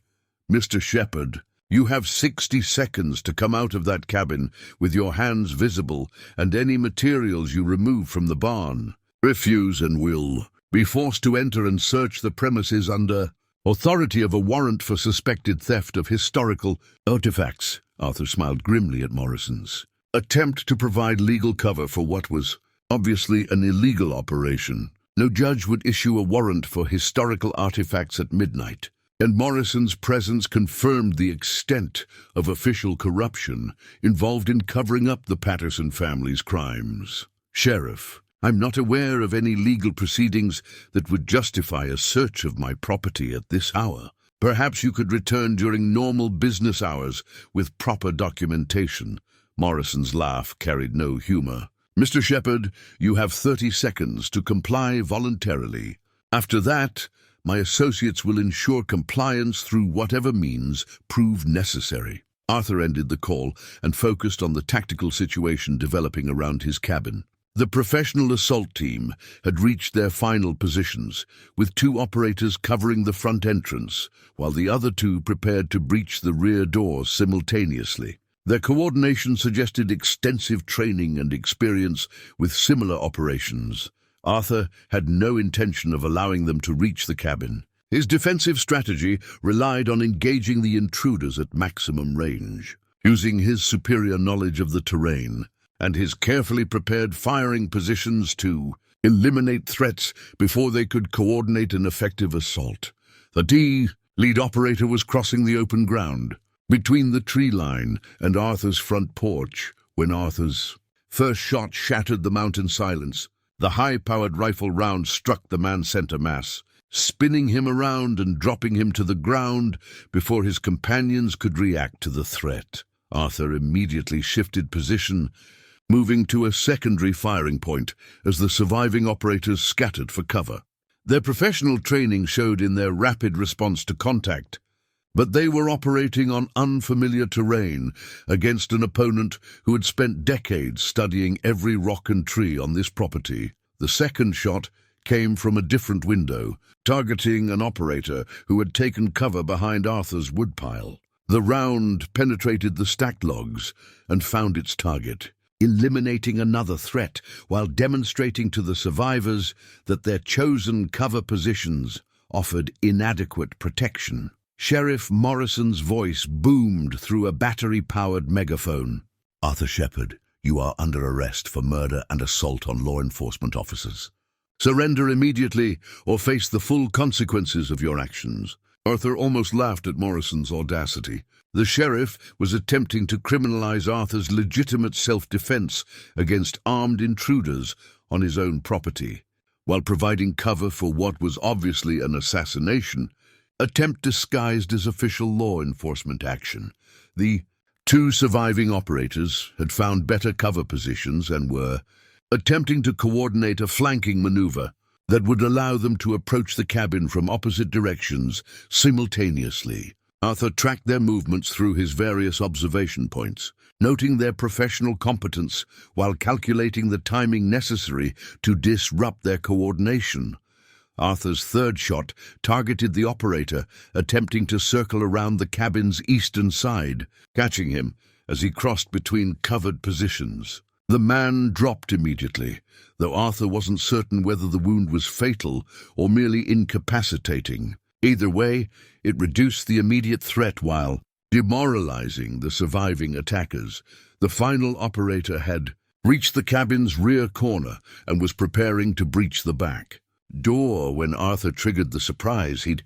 "Mr. Shepherd, you have 60 seconds to come out of that cabin with your hands visible and any materials you remove from the barn. Refuse and will be forced to enter and search the premises under authority of a warrant for suspected theft of historical artifacts." Arthur smiled grimly at Morrison's attempt to provide legal cover for what was obviously an illegal operation. No judge would issue a warrant for historical artifacts at midnight, and Morrison's presence confirmed the extent of official corruption involved in covering up the Patterson family's crimes. "Sheriff, I'm not aware of any legal proceedings that would justify a search of my property at this hour. Perhaps you could return during normal business hours with proper documentation," Morrison's laugh carried no humor. "Mr. Shepherd, you have 30 seconds to comply voluntarily. After that, my associates will ensure compliance through whatever means prove necessary." Arthur ended the call and focused on the tactical situation developing around his cabin. The professional assault team had reached their final positions, with 2 operators covering the front entrance, while the other 2 prepared to breach the rear doors simultaneously. Their coordination suggested extensive training and experience with similar operations. Arthur had no intention of allowing them to reach the cabin. His defensive strategy relied on engaging the intruders at maximum range, using his superior knowledge of the terrain and his carefully prepared firing positions to eliminate threats before they could coordinate an effective assault. The lead operator was crossing the open ground between the tree line and Arthur's front porch when Arthur's first shot shattered the mountain silence. The high-powered rifle round struck the man's center mass, spinning him around and dropping him to the ground before his companions could react to the threat. Arthur immediately shifted position, moving to a secondary firing point as the surviving operators scattered for cover. Their professional training showed in their rapid response to contact, but they were operating on unfamiliar terrain against an opponent who had spent decades studying every rock and tree on this property. The second shot came from a different window, targeting an operator who had taken cover behind Arthur's woodpile. The round penetrated the stacked logs and found its target, eliminating another threat while demonstrating to the survivors that their chosen cover positions offered inadequate protection. Sheriff Morrison's voice boomed through a battery-powered megaphone. "Arthur Shepherd, you are under arrest for murder and assault on law enforcement officers. Surrender immediately or face the full consequences of your actions." Arthur almost laughed at Morrison's audacity. The sheriff was attempting to criminalize Arthur's legitimate self-defense against armed intruders on his own property, while providing cover for what was obviously an assassination attempt disguised as official law enforcement action. The 2 surviving operators had found better cover positions and were attempting to coordinate a flanking maneuver that would allow them to approach the cabin from opposite directions simultaneously. Arthur tracked their movements through his various observation points, noting their professional competence while calculating the timing necessary to disrupt their coordination. Arthur's third shot targeted the operator attempting to circle around the cabin's eastern side, catching him as he crossed between covered positions. The man dropped immediately, though Arthur wasn't certain whether the wound was fatal or merely incapacitating. Either way, it reduced the immediate threat while demoralizing the surviving attackers. The final operator had reached the cabin's rear corner and was preparing to breach the back door when Arthur triggered the surprise. He'd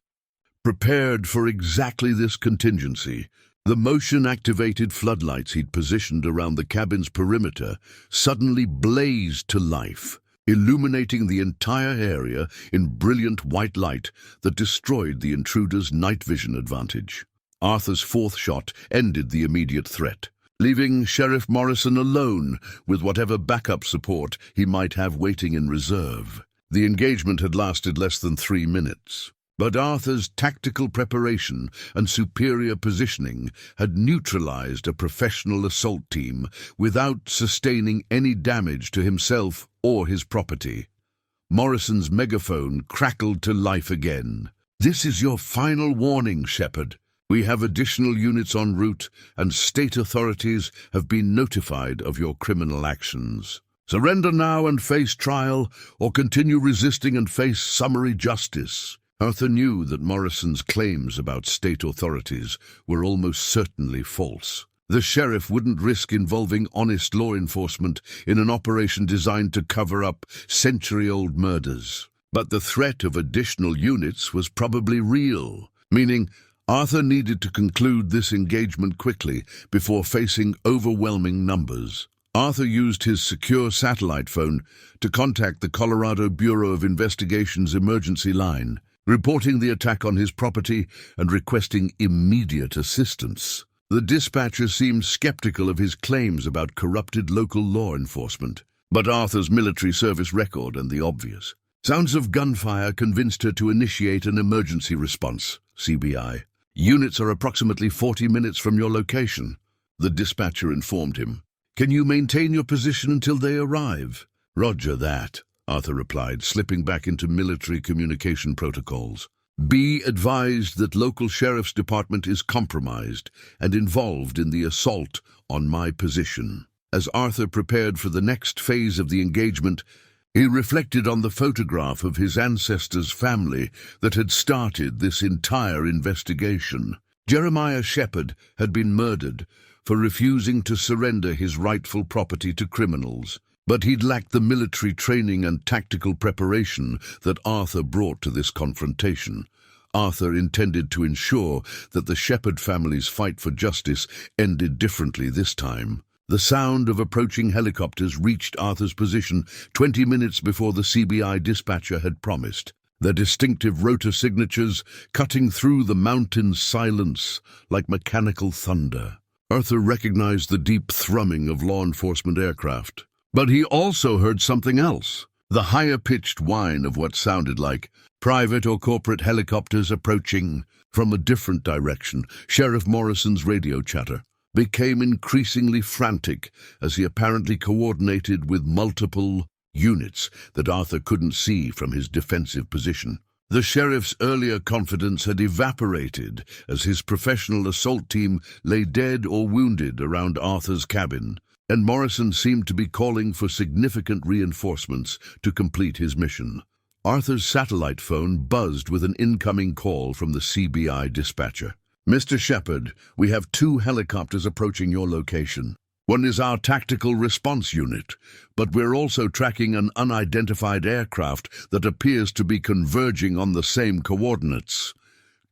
prepared for exactly this contingency. The motion-activated floodlights he'd positioned around the cabin's perimeter suddenly blazed to life, illuminating the entire area in brilliant white light that destroyed the intruder's night vision advantage. Arthur's fourth shot ended the immediate threat, leaving Sheriff Morrison alone with whatever backup support he might have waiting in reserve. The engagement had lasted less than 3 minutes, but Arthur's tactical preparation and superior positioning had neutralized a professional assault team without sustaining any damage to himself or his property. Morrison's megaphone crackled to life again. "This is your final warning, Shepherd. We have additional units en route, and state authorities have been notified of your criminal actions. Surrender now and face trial, or continue resisting and face summary justice." Arthur knew that Morrison's claims about state authorities were almost certainly false. The sheriff wouldn't risk involving honest law enforcement in an operation designed to cover up century-old murders. But the threat of additional units was probably real, meaning Arthur needed to conclude this engagement quickly before facing overwhelming numbers. Arthur used his secure satellite phone to contact the Colorado Bureau of Investigation's emergency line, reporting the attack on his property and requesting immediate assistance. The dispatcher seemed skeptical of his claims about corrupted local law enforcement, but Arthur's military service record and the obvious sounds of gunfire convinced her to initiate an emergency response, CBI. Units are approximately 40 minutes from your location, the dispatcher informed him. Can you maintain your position until they arrive? Roger that, Arthur replied, slipping back into military communication protocols. Be advised that local sheriff's department is compromised and involved in the assault on my position. As Arthur prepared for the next phase of the engagement, he reflected on the photograph of his ancestors' family that had started this entire investigation. Jeremiah Shepherd had been murdered for refusing to surrender his rightful property to criminals, but he'd lacked the military training and tactical preparation that Arthur brought to this confrontation. Arthur intended to ensure that the Shepherd family's fight for justice ended differently this time. The sound of approaching helicopters reached Arthur's position 20 minutes before the CBI dispatcher had promised, their distinctive rotor signatures cutting through the mountain's silence like mechanical thunder. Arthur recognized the deep thrumming of law enforcement aircraft, but he also heard something else, the higher-pitched whine of what sounded like private or corporate helicopters approaching from a different direction. Sheriff Morrison's radio chatter became increasingly frantic as he apparently coordinated with multiple units that Arthur couldn't see from his defensive position. The sheriff's earlier confidence had evaporated as his professional assault team lay dead or wounded around Arthur's cabin, and Morrison seemed to be calling for significant reinforcements to complete his mission. Arthur's satellite phone buzzed with an incoming call from the CBI dispatcher. Mr. Shepherd, we have 2 helicopters approaching your location. One is our tactical response unit, but we're also tracking an unidentified aircraft that appears to be converging on the same coordinates.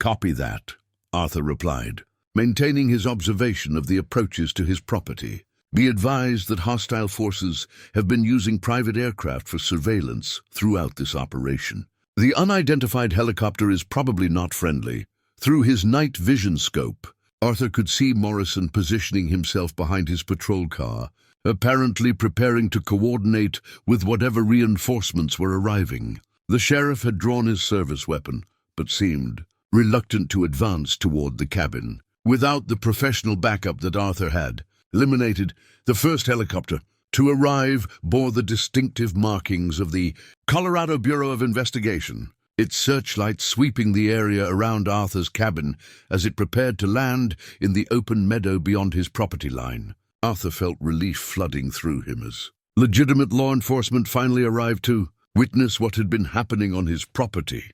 Copy that, Arthur replied, maintaining his observation of the approaches to his property. Be advised that hostile forces have been using private aircraft for surveillance throughout this operation. The unidentified helicopter is probably not friendly. Through his night vision scope, Arthur could see Morrison positioning himself behind his patrol car, apparently preparing to coordinate with whatever reinforcements were arriving. The sheriff had drawn his service weapon, but seemed reluctant to advance toward the cabin. Without the professional backup that Arthur had eliminated, the first helicopter to arrive bore the distinctive markings of the Colorado Bureau of Investigation, its searchlight sweeping the area around Arthur's cabin as it prepared to land in the open meadow beyond his property line. Arthur felt relief flooding through him as legitimate law enforcement finally arrived to witness what had been happening on his property.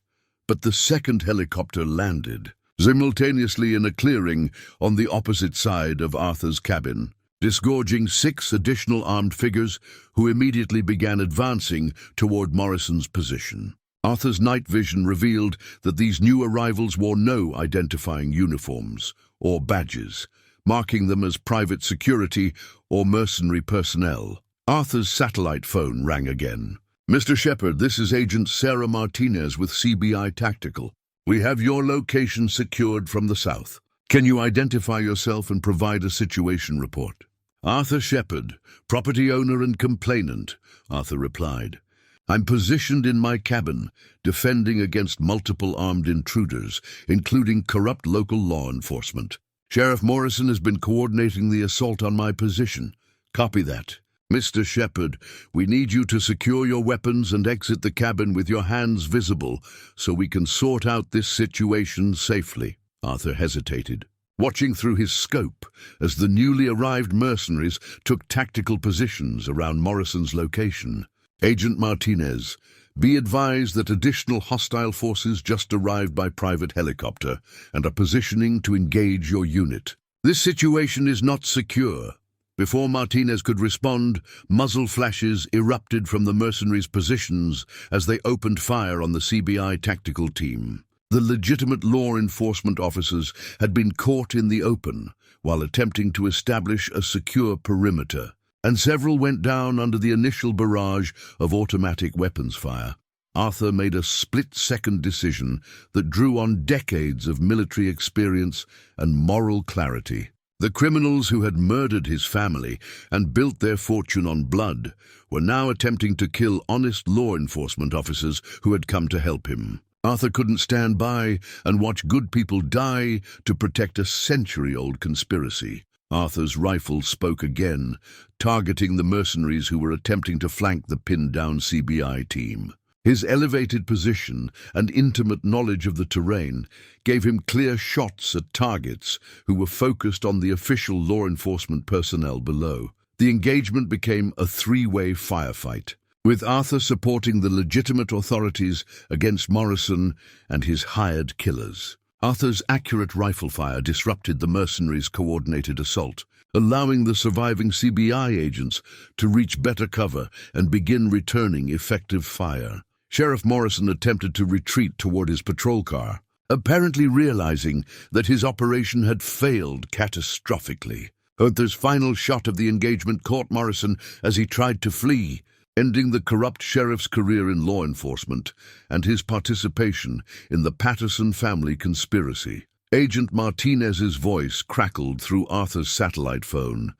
But the second helicopter landed simultaneously in a clearing on the opposite side of Arthur's cabin, disgorging 6 additional armed figures who immediately began advancing toward Morrison's position. Arthur's night vision revealed that these new arrivals wore no identifying uniforms or badges, marking them as private security or mercenary personnel. Arthur's satellite phone rang again. Mr. Shepherd, this is Agent Sarah Martinez with CBI Tactical. We have your location secured from the south. Can you identify yourself and provide a situation report? Arthur Shepherd, property owner and complainant, Arthur replied. I'm positioned in my cabin, defending against multiple armed intruders, including corrupt local law enforcement. Sheriff Morrison has been coordinating the assault on my position. Copy that. Mr. Shepherd, we need you to secure your weapons and exit the cabin with your hands visible so we can sort out this situation safely. Arthur hesitated, watching through his scope as the newly arrived mercenaries took tactical positions around Morrison's location. Agent Martinez, be advised that additional hostile forces just arrived by private helicopter and are positioning to engage your unit. This situation is not secure. Before Martinez could respond, muzzle flashes erupted from the mercenaries' positions as they opened fire on the CBI tactical team. The legitimate law enforcement officers had been caught in the open while attempting to establish a secure perimeter, and several went down under the initial barrage of automatic weapons fire. Arthur made a split-second decision that drew on decades of military experience and moral clarity. The criminals who had murdered his family and built their fortune on blood were now attempting to kill honest law enforcement officers who had come to help him. Arthur couldn't stand by and watch good people die to protect a century-old conspiracy. Arthur's rifle spoke again, targeting the mercenaries who were attempting to flank the pinned-down CBI team. His elevated position and intimate knowledge of the terrain gave him clear shots at targets who were focused on the official law enforcement personnel below. The engagement became a three-way firefight, with Arthur supporting the legitimate authorities against Morrison and his hired killers. Arthur's accurate rifle fire disrupted the mercenaries' coordinated assault, allowing the surviving CBI agents to reach better cover and begin returning effective fire. Sheriff Morrison attempted to retreat toward his patrol car, apparently realizing that his operation had failed catastrophically. Arthur's final shot of the engagement caught Morrison as he tried to flee, ending the corrupt sheriff's career in law enforcement and his participation in the Patterson family conspiracy. Agent Martinez's voice crackled through Arthur's satellite phone.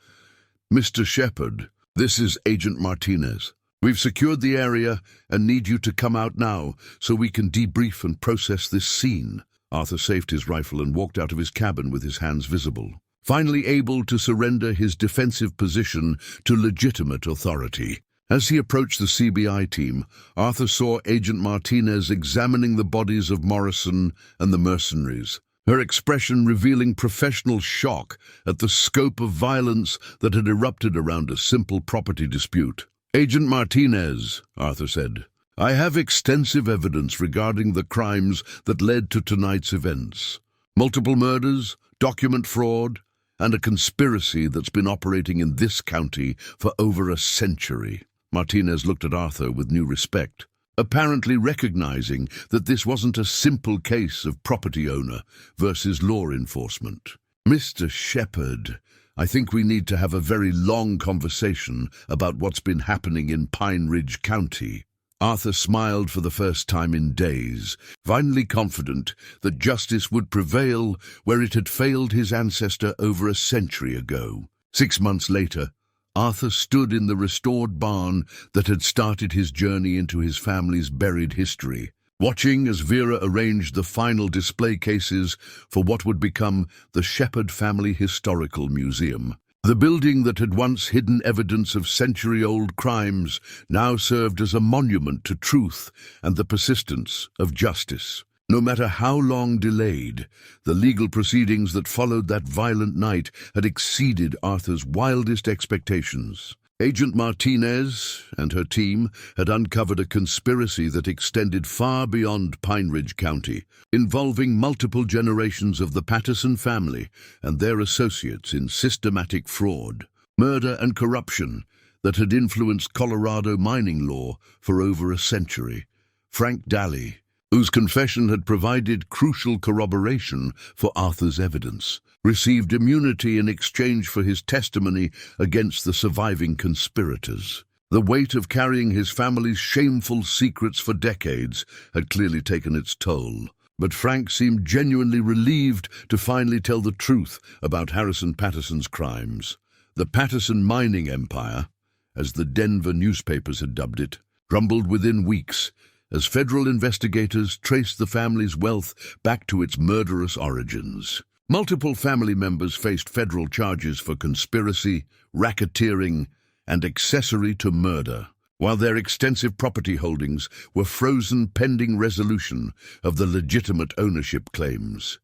"Mr. Shepard, this is Agent Martinez. We've secured the area and need you to come out now so we can debrief and process this scene." Arthur saved his rifle and walked out of his cabin with his hands visible, finally able to surrender his defensive position to legitimate authority. As he approached the CBI team, Arthur saw Agent Martinez examining the bodies of Morrison and the mercenaries, her expression revealing professional shock at the scope of violence that had erupted around a simple property dispute. "Agent Martinez," Arthur said, "I have extensive evidence regarding the crimes that led to tonight's events. Multiple murders, document fraud, and a conspiracy that's been operating in this county for over a century." Martinez looked at Arthur with new respect, apparently recognizing that this wasn't a simple case of property owner versus law enforcement. "Mr. Shepard, I think we need to have a very long conversation about what's been happening in Pine Ridge County." Arthur smiled for the first time in days, finally confident that justice would prevail where it had failed his ancestor over a century ago. 6 months later, Arthur stood in the restored barn that had started his journey into his family's buried history, watching as Vera arranged the final display cases for what would become the Shepard Family Historical Museum. The building that had once hidden evidence of century-old crimes now served as a monument to truth and the persistence of justice. No matter how long delayed, the legal proceedings that followed that violent night had exceeded Arthur's wildest expectations. Agent Martinez and her team had uncovered a conspiracy that extended far beyond Pine Ridge County, involving multiple generations of the Patterson family and their associates in systematic fraud, murder and corruption that had influenced Colorado mining law for over a century. Frank Dalley, whose confession had provided crucial corroboration for Arthur's evidence, received immunity in exchange for his testimony against the surviving conspirators. The weight of carrying his family's shameful secrets for decades had clearly taken its toll, but Frank seemed genuinely relieved to finally tell the truth about Harrison Patterson's crimes. The Patterson mining empire, as the Denver newspapers had dubbed it, crumbled within weeks, as federal investigators traced the family's wealth back to its murderous origins. Multiple family members faced federal charges for conspiracy, racketeering, and accessory to murder, while their extensive property holdings were frozen pending resolution of the legitimate ownership claims.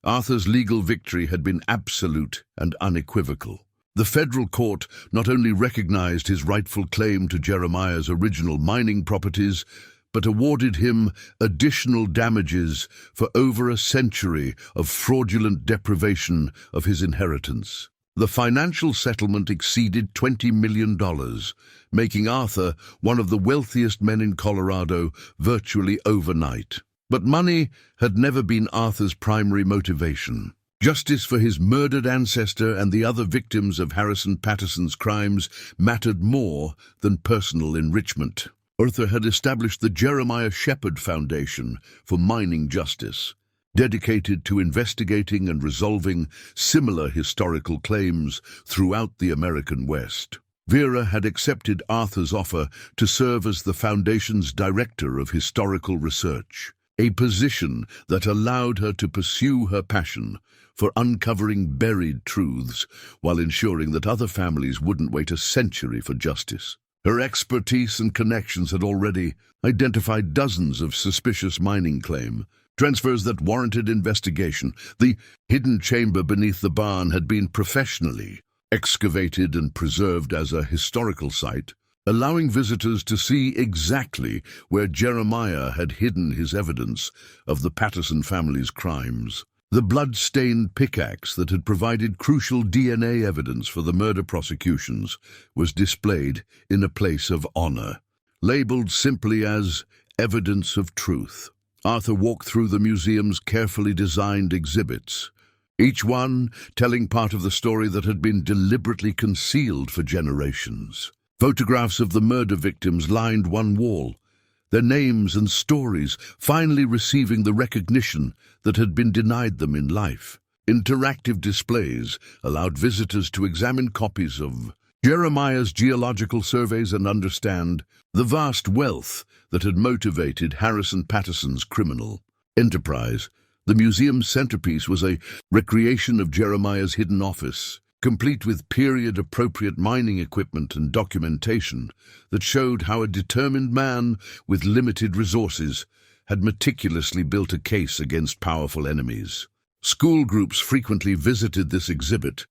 Arthur's legal victory had been absolute and unequivocal. The federal court not only recognized his rightful claim to Jeremiah's original mining properties, but awarded him additional damages for over a century of fraudulent deprivation of his inheritance. The financial settlement exceeded $20 million, making Arthur one of the wealthiest men in Colorado virtually overnight. But money had never been Arthur's primary motivation. Justice for his murdered ancestor and the other victims of Harrison Patterson's crimes mattered more than personal enrichment. Arthur had established the Jeremiah Shepard Foundation for mining justice, dedicated to investigating and resolving similar historical claims throughout the American West. Vera had accepted Arthur's offer to serve as the Foundation's Director of Historical Research, a position that allowed her to pursue her passion for uncovering buried truths while ensuring that other families wouldn't wait a century for justice. Her expertise and connections had already identified dozens of suspicious mining claims, transfers that warranted investigation. The hidden chamber beneath the barn had been professionally excavated and preserved as a historical site, allowing visitors to see exactly where Jeremiah had hidden his evidence of the Patterson family's crimes. The blood-stained pickaxe that had provided crucial DNA evidence for the murder prosecutions was displayed in a place of honor, labeled simply as evidence of truth. Arthur walked through the museum's carefully designed exhibits, each one telling part of the story that had been deliberately concealed for generations. Photographs of the murder victims lined one wall, their names and stories finally receiving the recognition that had been denied them in life. Interactive displays allowed visitors to examine copies of Jeremiah's geological surveys and understand the vast wealth that had motivated Harrison Patterson's criminal enterprise. The museum's centerpiece was a recreation of Jeremiah's hidden office, complete with period-appropriate mining equipment and documentation that showed how a determined man with limited resources had meticulously built a case against powerful enemies. School groups frequently visited this exhibit,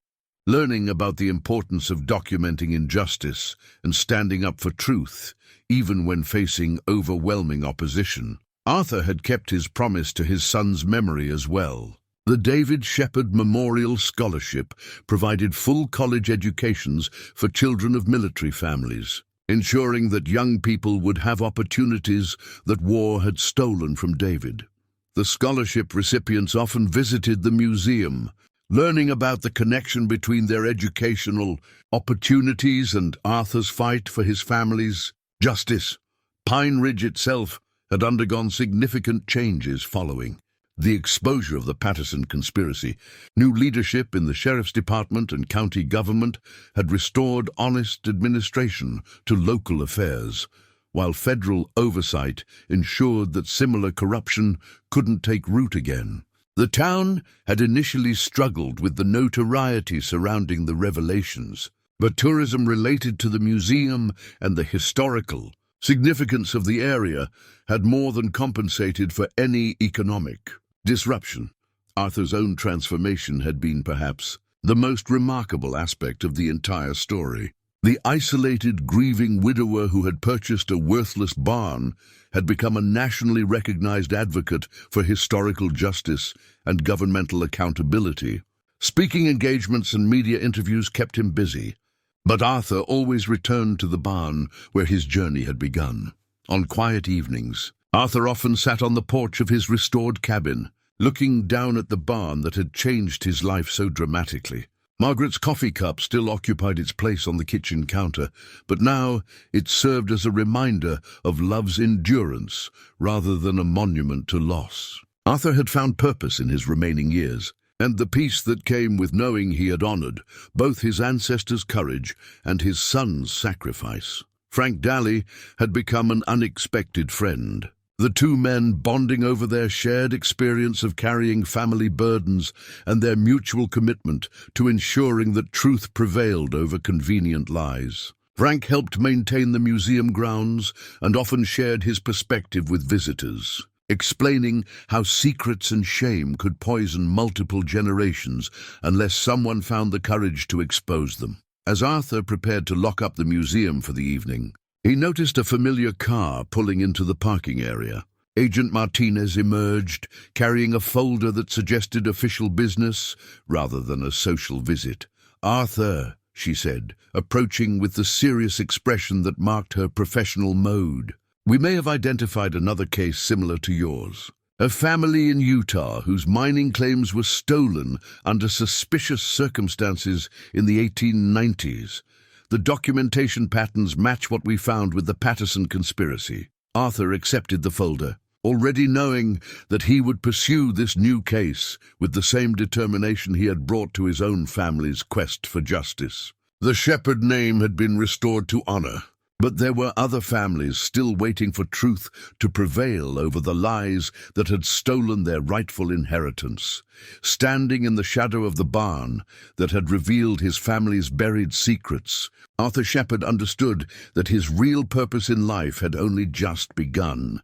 learning about the importance of documenting injustice and standing up for truth, even when facing overwhelming opposition. Arthur had kept his promise to his son's memory as well. The David Shepard Memorial Scholarship provided full college educations for children of military families, ensuring that young people would have opportunities that war had stolen from David. The scholarship recipients often visited the museum, learning about the connection between their educational opportunities and Arthur's fight for his family's justice. Pine Ridge itself had undergone significant changes following the exposure of the Patterson conspiracy. New leadership in the sheriff's department and county government had restored honest administration to local affairs, while federal oversight ensured that similar corruption couldn't take root again. The town had initially struggled with the notoriety surrounding the revelations, but tourism related to the museum and the historical significance of the area had more than compensated for any economic disruption. Arthur's own transformation had been perhaps the most remarkable aspect of the entire story. The isolated, grieving widower who had purchased a worthless barn had become a nationally recognized advocate for historical justice and governmental accountability. Speaking engagements and media interviews kept him busy, but Arthur always returned to the barn where his journey had begun. On quiet evenings, Arthur often sat on the porch of his restored cabin, looking down at the barn that had changed his life so dramatically. Margaret's coffee cup still occupied its place on the kitchen counter, but now it served as a reminder of love's endurance rather than a monument to loss. Arthur had found purpose in his remaining years, and the peace that came with knowing he had honored both his ancestors' courage and his son's sacrifice. Frank Dalley had become an unexpected friend, the two men bonding over their shared experience of carrying family burdens and their mutual commitment to ensuring that truth prevailed over convenient lies. Frank helped maintain the museum grounds and often shared his perspective with visitors, explaining how secrets and shame could poison multiple generations unless someone found the courage to expose them. As Arthur prepared to lock up the museum for the evening, he noticed a familiar car pulling into the parking area. Agent Martinez emerged, carrying a folder that suggested official business rather than a social visit. "Arthur," she said, approaching with the serious expression that marked her professional mode, "we may have identified another case similar to yours. A family in Utah whose mining claims were stolen under suspicious circumstances in the 1890s. The documentation patterns match what we found with the Patterson conspiracy." Arthur accepted the folder, already knowing that he would pursue this new case with the same determination he had brought to his own family's quest for justice. The Shepherd name had been restored to honor, but there were other families still waiting for truth to prevail over the lies that had stolen their rightful inheritance. Standing in the shadow of the barn that had revealed his family's buried secrets, Arthur Shepherd understood that his real purpose in life had only just begun.